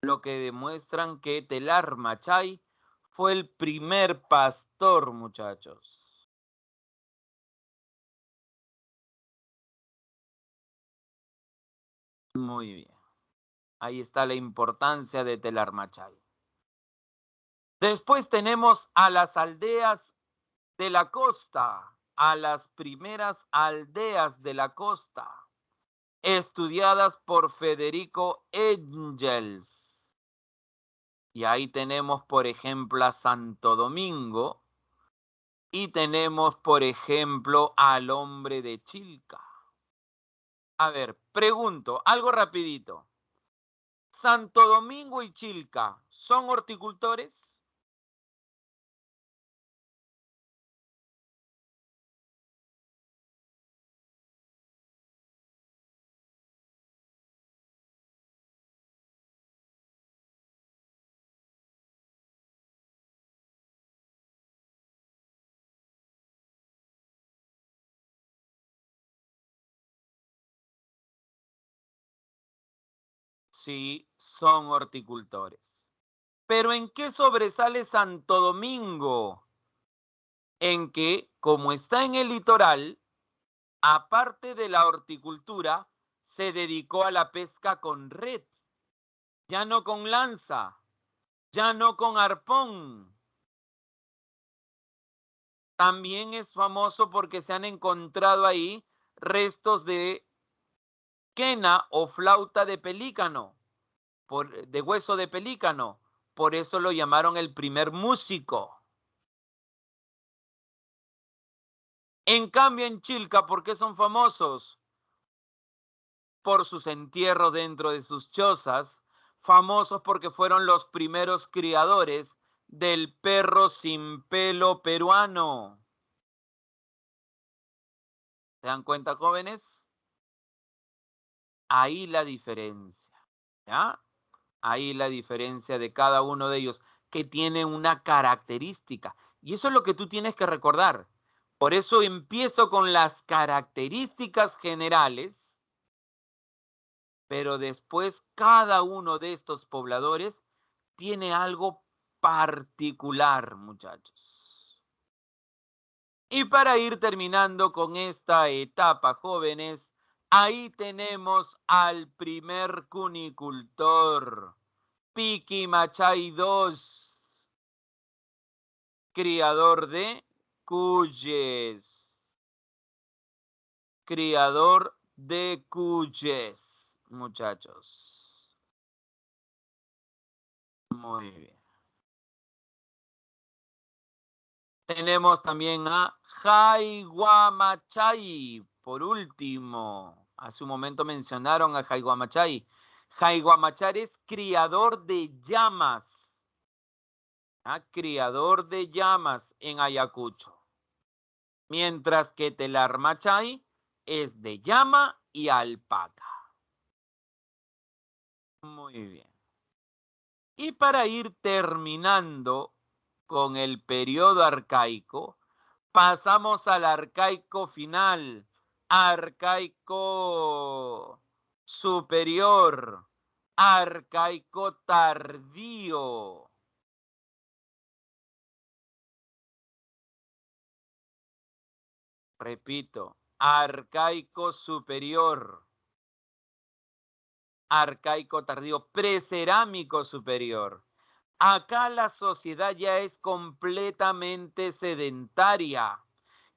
lo que demuestran que Telarmachay fue el primer pastor, muchachos. Muy bien. Ahí está la importancia de Telarmachay. Después tenemos a las aldeas de la costa, a las primeras aldeas de la costa, estudiadas por Federico Engels. Y ahí tenemos, por ejemplo, a Santo Domingo y tenemos, por ejemplo, al hombre de Chilca. A ver, pregunto, algo rapidito. ¿Santo Domingo y Chilca son horticultores? Sí, son horticultores. ¿Pero en qué sobresale Santo Domingo? En que, como está en el litoral, aparte de la horticultura, se dedicó a la pesca con red, ya no con lanza, ya no con arpón. También es famoso porque se han encontrado ahí restos de quena o flauta de pelícano, de hueso de pelícano. Por eso lo llamaron el primer músico. En cambio, en Chilca, ¿por qué son famosos? Por sus entierros dentro de sus chozas, famosos porque fueron los primeros criadores del perro sin pelo peruano. ¿Se dan cuenta, jóvenes? Ahí la diferencia, ¿ya? Ahí la diferencia de cada uno de ellos, que tiene una característica. Y eso es lo que tú tienes que recordar. Por eso empiezo con las características generales, pero después cada uno de estos pobladores tiene algo particular, muchachos. Y para ir terminando con esta etapa, jóvenes, ahí tenemos al primer cunicultor, Piquimachay II, criador de cuyes. Criador de cuyes, muchachos. Muy bien. Tenemos también a Jayguamachay. Por último, hace un momento mencionaron a Jayguamachay. Jayguamachay es criador de llamas. Criador de llamas en Ayacucho. Mientras que Telarmachay es de llama y alpaca. Muy bien. Y para ir terminando con el periodo arcaico, pasamos al arcaico final, arcaico superior, arcaico tardío. Repito, arcaico superior, arcaico tardío, precerámico superior. Acá la sociedad ya es completamente sedentaria.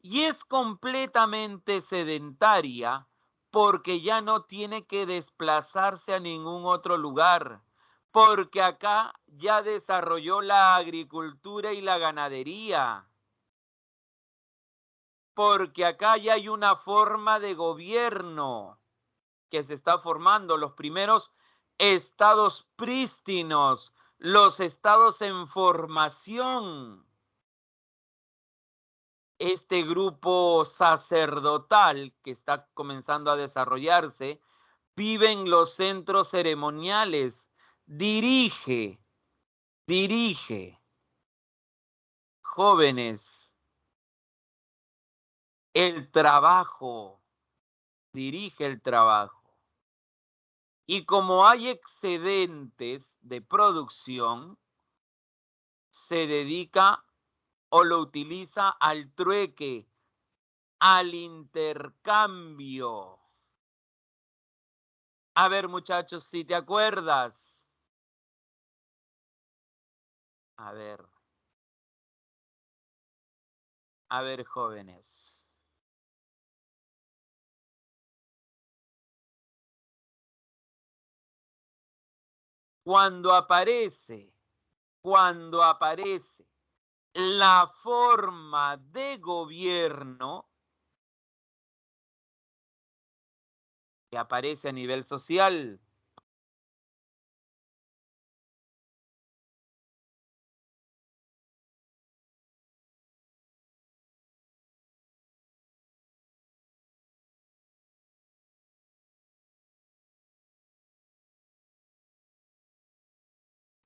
Y es completamente sedentaria porque ya no tiene que desplazarse a ningún otro lugar, porque acá ya desarrolló la agricultura y la ganadería, porque acá ya hay una forma de gobierno que se está formando, los primeros estados prístinos, los estados en formación. Este grupo sacerdotal que está comenzando a desarrollarse vive en los centros ceremoniales, dirige jóvenes el trabajo, dirige el trabajo. Y como hay excedentes de producción, se dedica o lo utiliza al trueque, al intercambio. A ver, muchachos, si te acuerdas. A ver, jóvenes. Cuando aparece la forma de gobierno que aparece a nivel social,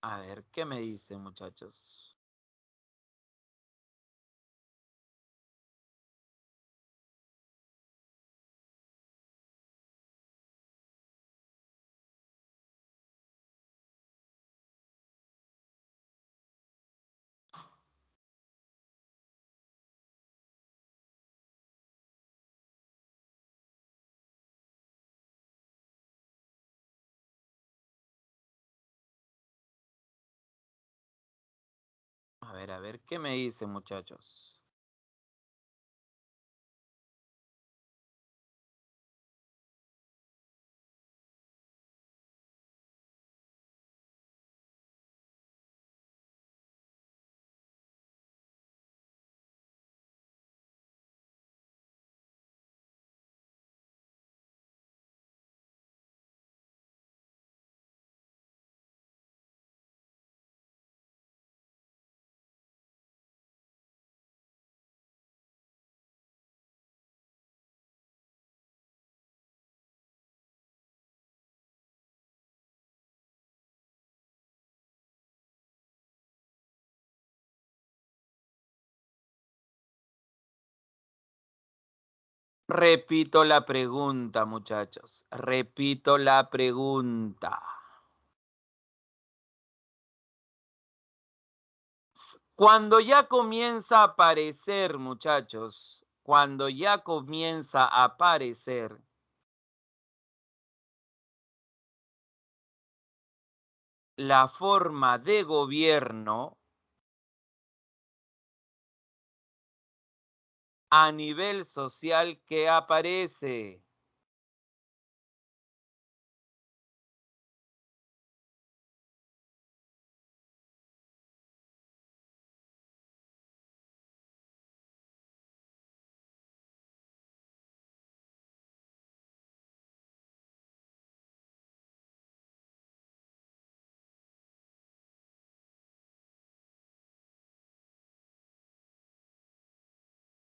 a ver, ¿qué me dicen, muchachos? A ver, ¿qué me dicen, muchachos? Repito la pregunta, muchachos. Repito la pregunta. Cuando ya comienza a aparecer, muchachos, cuando ya comienza a aparecer la forma de gobierno a nivel social que aparece.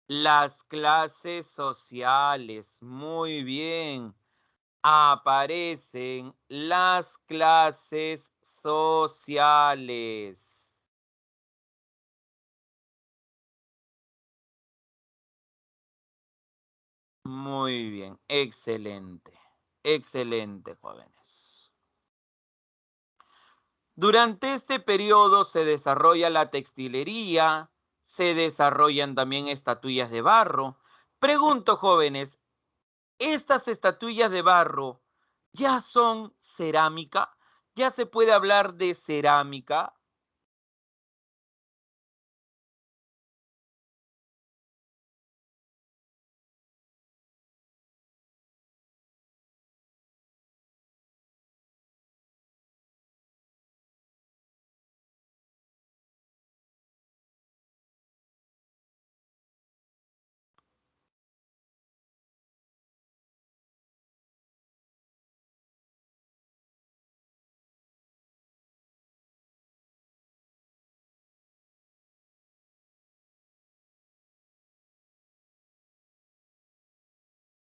Las clases sociales, muy bien. Aparecen las clases sociales. Muy bien, excelente, excelente, jóvenes. Durante este periodo se desarrolla la textilería, se desarrollan también estatuillas de barro. Pregunto, jóvenes, ¿estas estatuillas de barro ya son cerámica? ¿Ya se puede hablar de cerámica?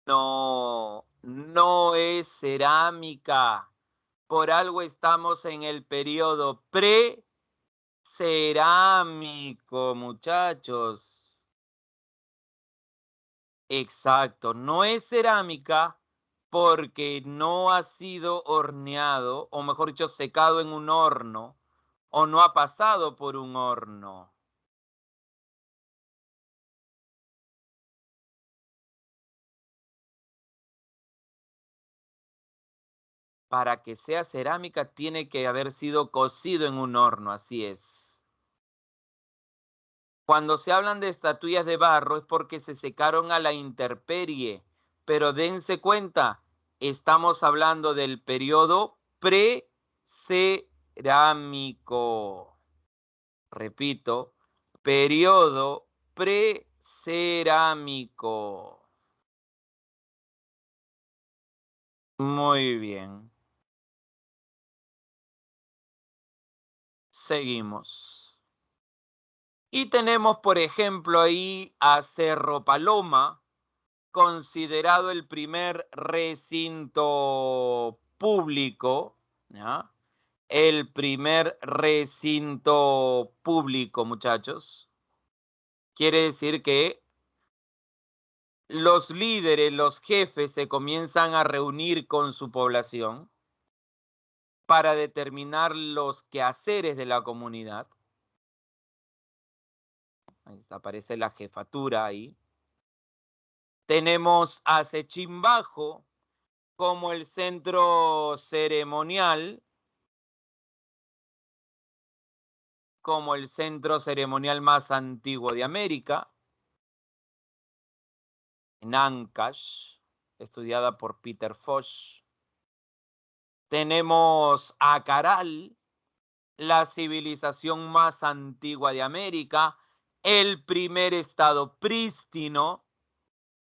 No, no es cerámica. Por algo estamos en el periodo pre-cerámico, muchachos. Exacto, no es cerámica porque no ha sido horneado, o mejor dicho, secado en un horno, o no ha pasado por un horno. Para que sea cerámica tiene que haber sido cocido en un horno, así es. Cuando se hablan de estatuillas de barro es porque se secaron a la intemperie, pero dense cuenta, estamos hablando del periodo precerámico. Repito, periodo precerámico. Muy bien. Seguimos. Y tenemos, por ejemplo, ahí a Cerro Paloma, considerado el primer recinto público, ¿ya? El primer recinto público, muchachos. Quiere decir que los líderes, los jefes se comienzan a reunir con su población para determinar los quehaceres de la comunidad. Ahí aparece la jefatura ahí. Tenemos a Sechimbajo como el centro ceremonial, más antiguo de América, en Ancash, estudiada por Peter Foch. Tenemos a Caral, la civilización más antigua de América, el primer estado prístino.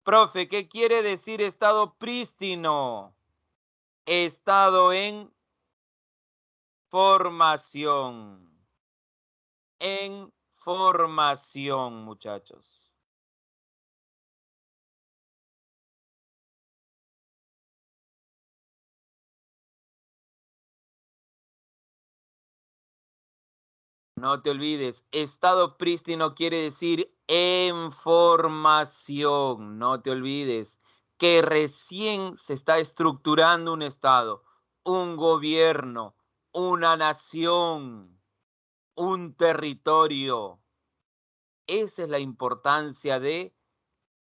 Profe, ¿qué quiere decir estado prístino? Estado en formación. En formación, muchachos. No te olvides, estado prístino quiere decir en formación. No te olvides que recién se está estructurando un estado, un gobierno, una nación, un territorio. Esa es la importancia de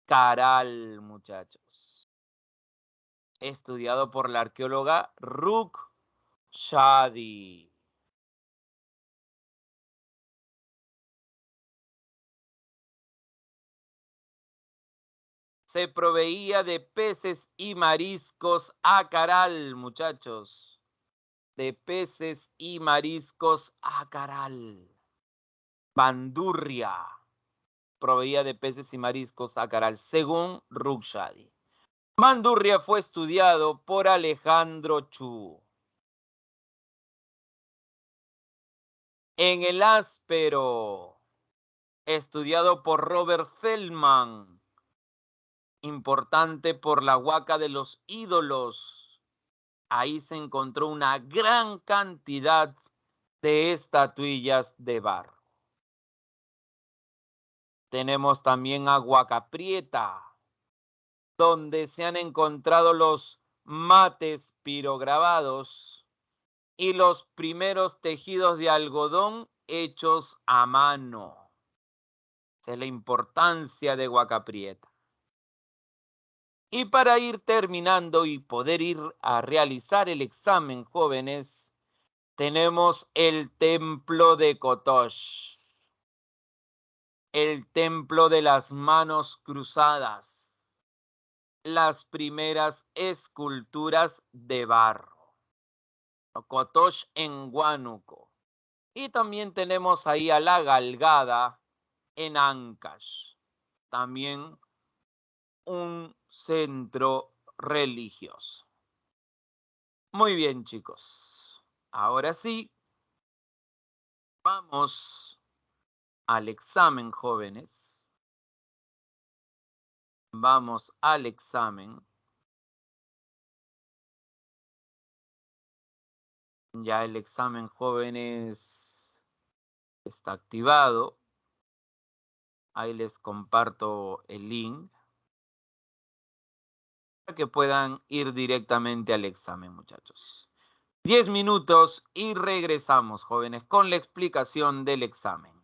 Caral, muchachos. Estudiado por la arqueóloga Rook Shadi. Se proveía de peces y mariscos a Caral, muchachos. De peces y mariscos a Caral. Bandurria proveía de peces y mariscos a Caral, según Rukhshadi. Bandurria fue estudiado por Alejandro Chu. En el áspero, estudiado por Robert Feldman, importante por la Huaca de los Ídolos. Ahí se encontró una gran cantidad de estatuillas de barro. Tenemos también a Huaca Prieta, donde se han encontrado los mates pirograbados y los primeros tejidos de algodón hechos a mano. Esa es la importancia de Huaca Prieta. Y para ir terminando y poder ir a realizar el examen, jóvenes, tenemos el templo de Kotosh, el templo de las manos cruzadas, las primeras esculturas de barro, Kotosh en Huánuco. Y también tenemos ahí a la Galgada en Ancash, también un centro religioso. Muy bien, chicos. Ahora sí, vamos al examen, jóvenes. Vamos al examen. Ya el examen, jóvenes, está activado. Ahí les comparto el link para que puedan ir directamente al examen, muchachos. 10 minutos y regresamos, jóvenes, con la explicación del examen.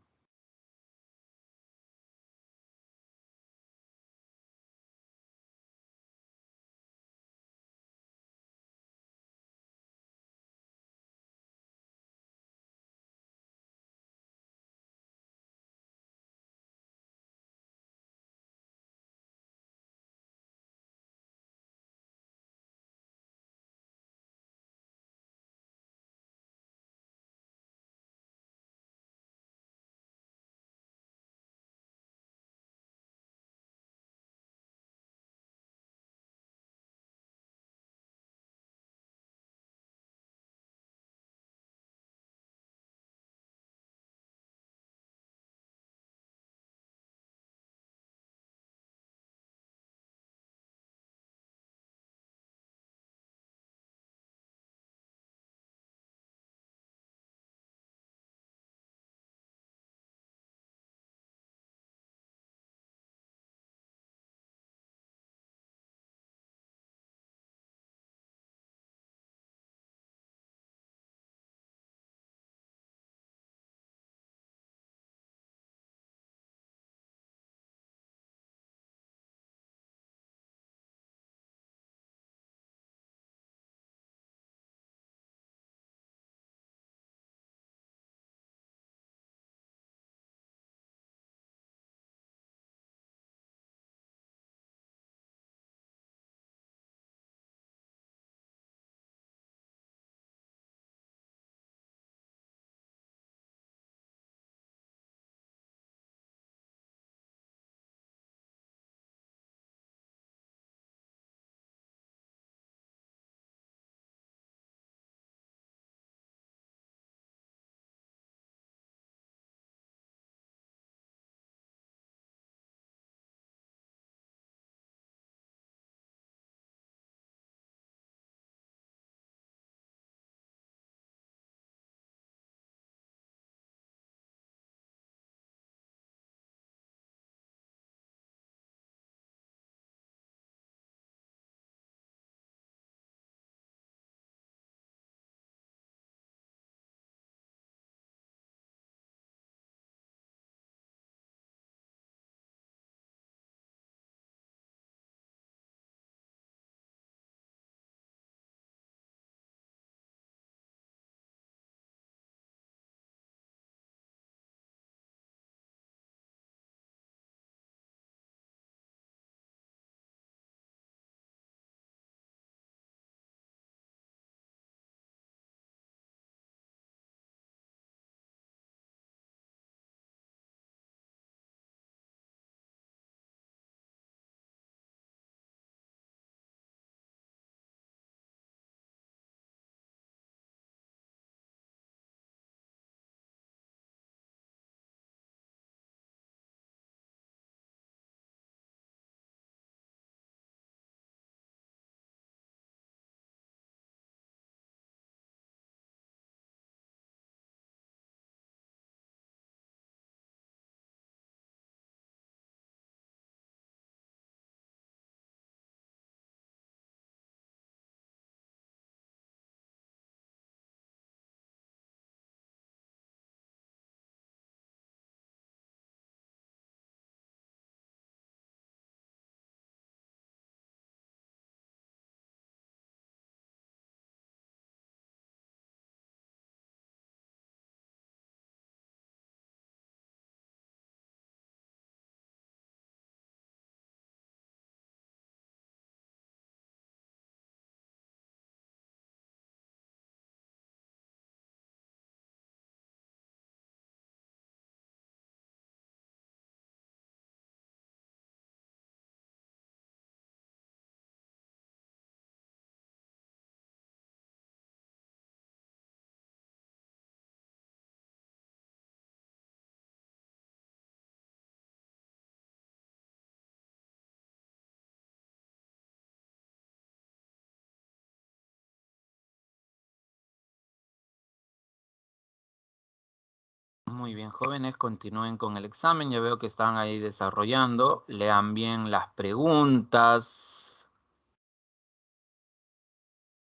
Muy bien, jóvenes, continúen con el examen. Ya veo que están ahí desarrollando. Lean bien las preguntas.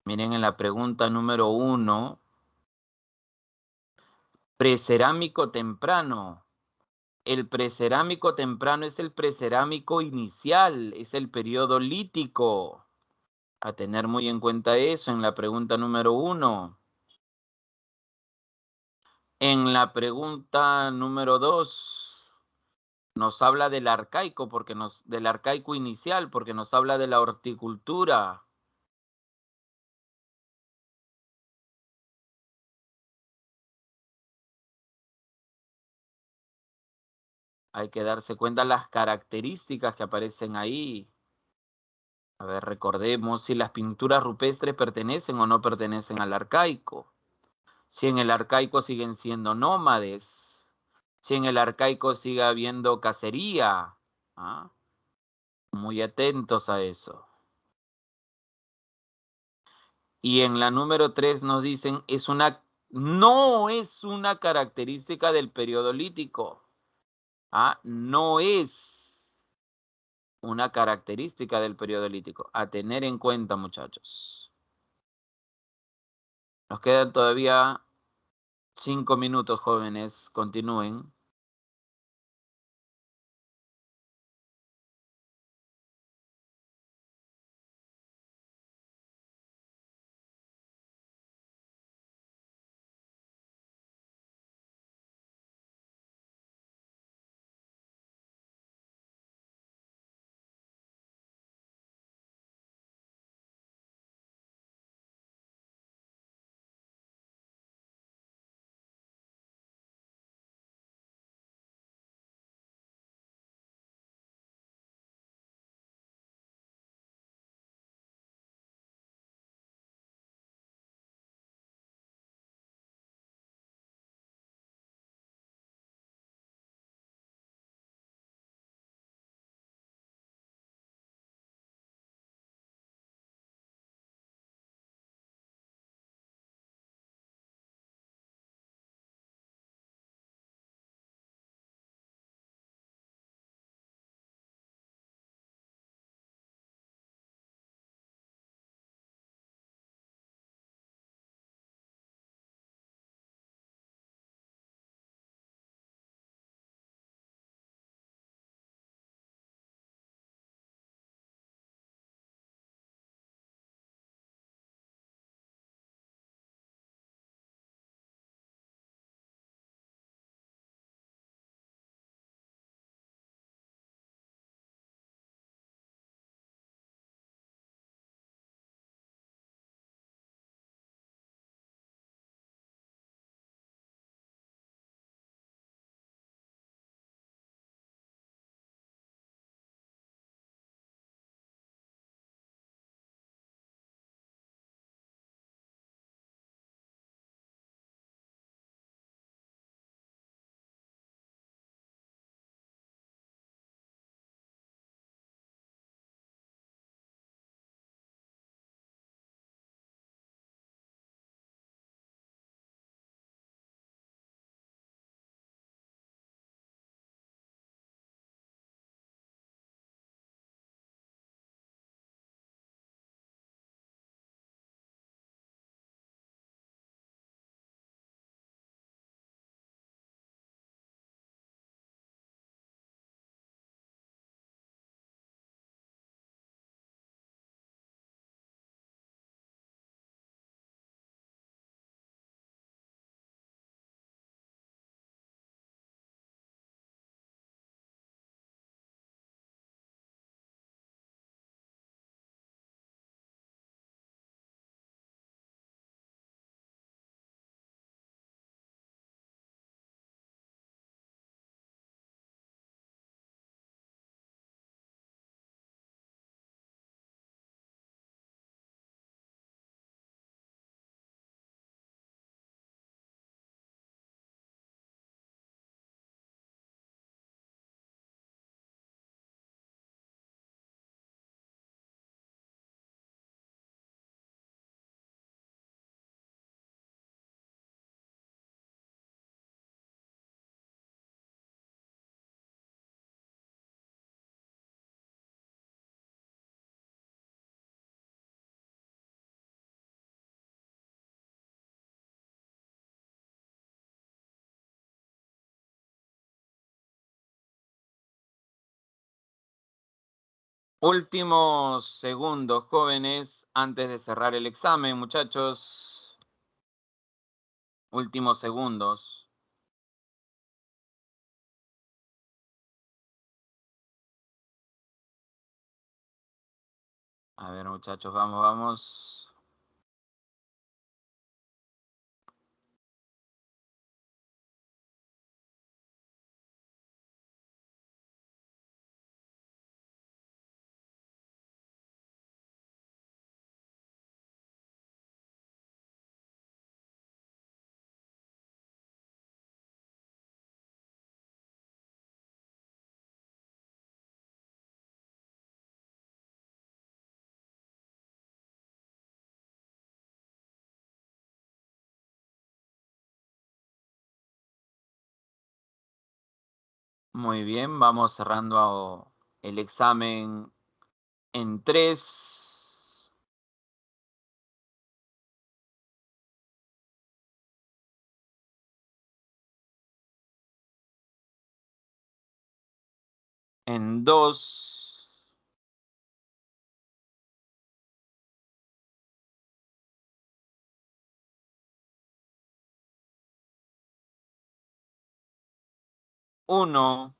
Miren en la pregunta número 1. Precerámico temprano. El precerámico temprano es el precerámico inicial, es el periodo lítico. A tener muy en cuenta eso en la pregunta número 1. En la pregunta número 2 nos habla del arcaico, del arcaico inicial, porque nos habla de la horticultura. Hay que darse cuenta las características que aparecen ahí. A ver, recordemos si las pinturas rupestres pertenecen o no pertenecen al arcaico. Si en el arcaico siguen siendo nómades. Si en el arcaico sigue habiendo cacería. ¿Ah? Muy atentos a eso. Y en la número 3 nos dicen, no es una característica del periodo lítico. ¿Ah? No es una característica del periodo lítico. A tener en cuenta, muchachos. Nos quedan todavía 5 minutos, jóvenes. Continúen. Últimos segundos, jóvenes, antes de cerrar el examen, muchachos. Últimos segundos. A ver, muchachos, vamos, vamos. Muy bien, vamos cerrando el examen en 3, en 2, uno.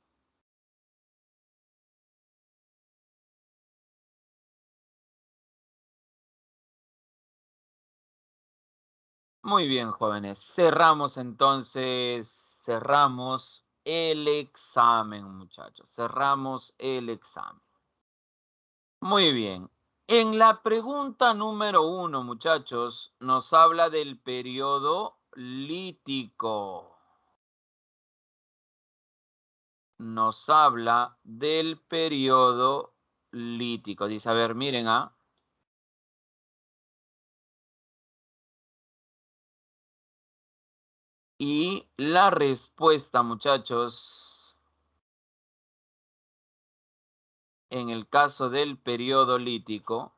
Muy bien, jóvenes. Cerramos entonces, cerramos el examen, muchachos. Cerramos el examen. Muy bien. En la pregunta número 1, muchachos, nos habla del periodo lítico. Nos habla del periodo lítico. Dice, a ver, miren, Y la respuesta, muchachos, en el caso del periodo lítico,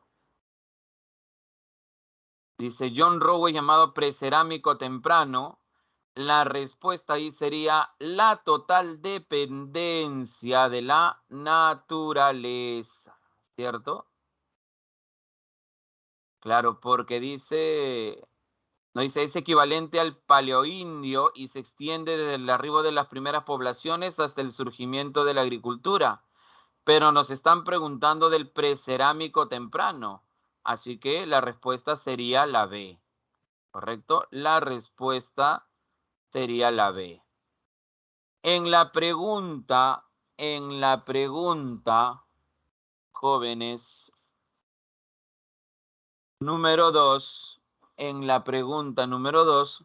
dice John Rowe, llamado precerámico temprano. La respuesta ahí sería la total dependencia de la naturaleza, ¿cierto? Claro, porque dice, no dice, es equivalente al paleoindio y se extiende desde el arribo de las primeras poblaciones hasta el surgimiento de la agricultura. Pero nos están preguntando del precerámico temprano, así que la respuesta sería la B, ¿correcto? La respuesta sería la B. En la pregunta, jóvenes, número 2, en la pregunta número 2,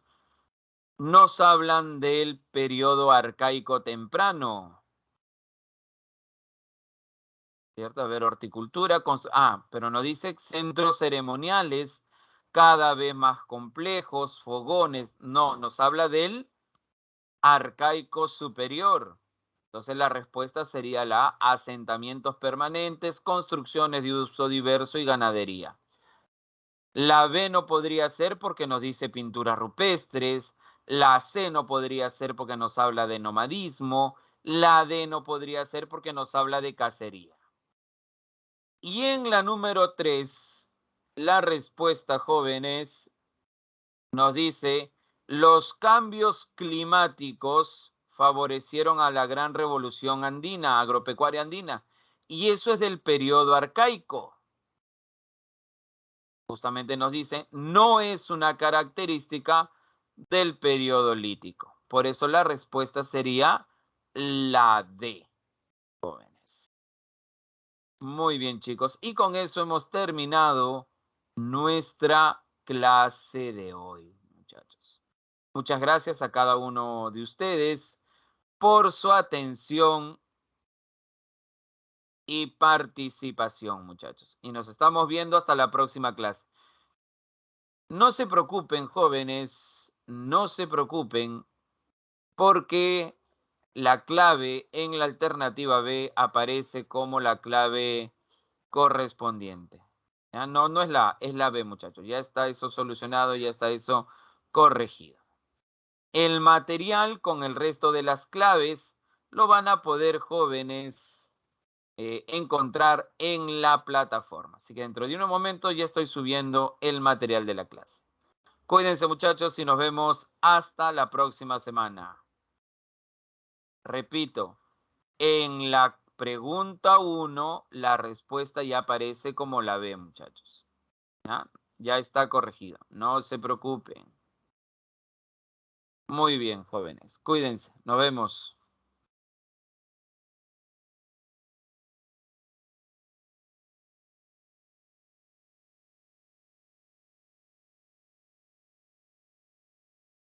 nos hablan del periodo arcaico temprano, ¿cierto? A ver, horticultura, pero nos dice centros ceremoniales cada vez más complejos, fogones, no, nos habla del arcaico superior. Entonces la respuesta sería la asentamientos permanentes, construcciones de uso diverso y ganadería. La B no podría ser porque nos dice pinturas rupestres, la C no podría ser porque nos habla de nomadismo, la D no podría ser porque nos habla de cacería. Y en la número 3, la respuesta, jóvenes, nos dice, los cambios climáticos favorecieron a la gran revolución andina, agropecuaria andina, y eso es del periodo arcaico. Justamente nos dice, no es una característica del periodo lítico. Por eso la respuesta sería la D, jóvenes. Muy bien, chicos. Y con eso hemos terminado nuestra clase de hoy, muchachos. Muchas gracias a cada uno de ustedes por su atención y participación, muchachos. Y nos estamos viendo hasta la próxima clase. No se preocupen, jóvenes, no se preocupen, porque la clave en la alternativa B aparece como la clave correspondiente. ¿Ya? No, no es la A, es la B, muchachos. Ya está eso solucionado, ya está eso corregido. El material con el resto de las claves lo van a poder, jóvenes, encontrar en la plataforma. Así que dentro de unos momentos ya estoy subiendo el material de la clase. Cuídense, muchachos, y nos vemos hasta la próxima semana. Repito, en la pregunta 1, la respuesta ya aparece como la B, muchachos. ¿Ya? Ya está corregida. No se preocupen. Muy bien, jóvenes. Cuídense. Nos vemos.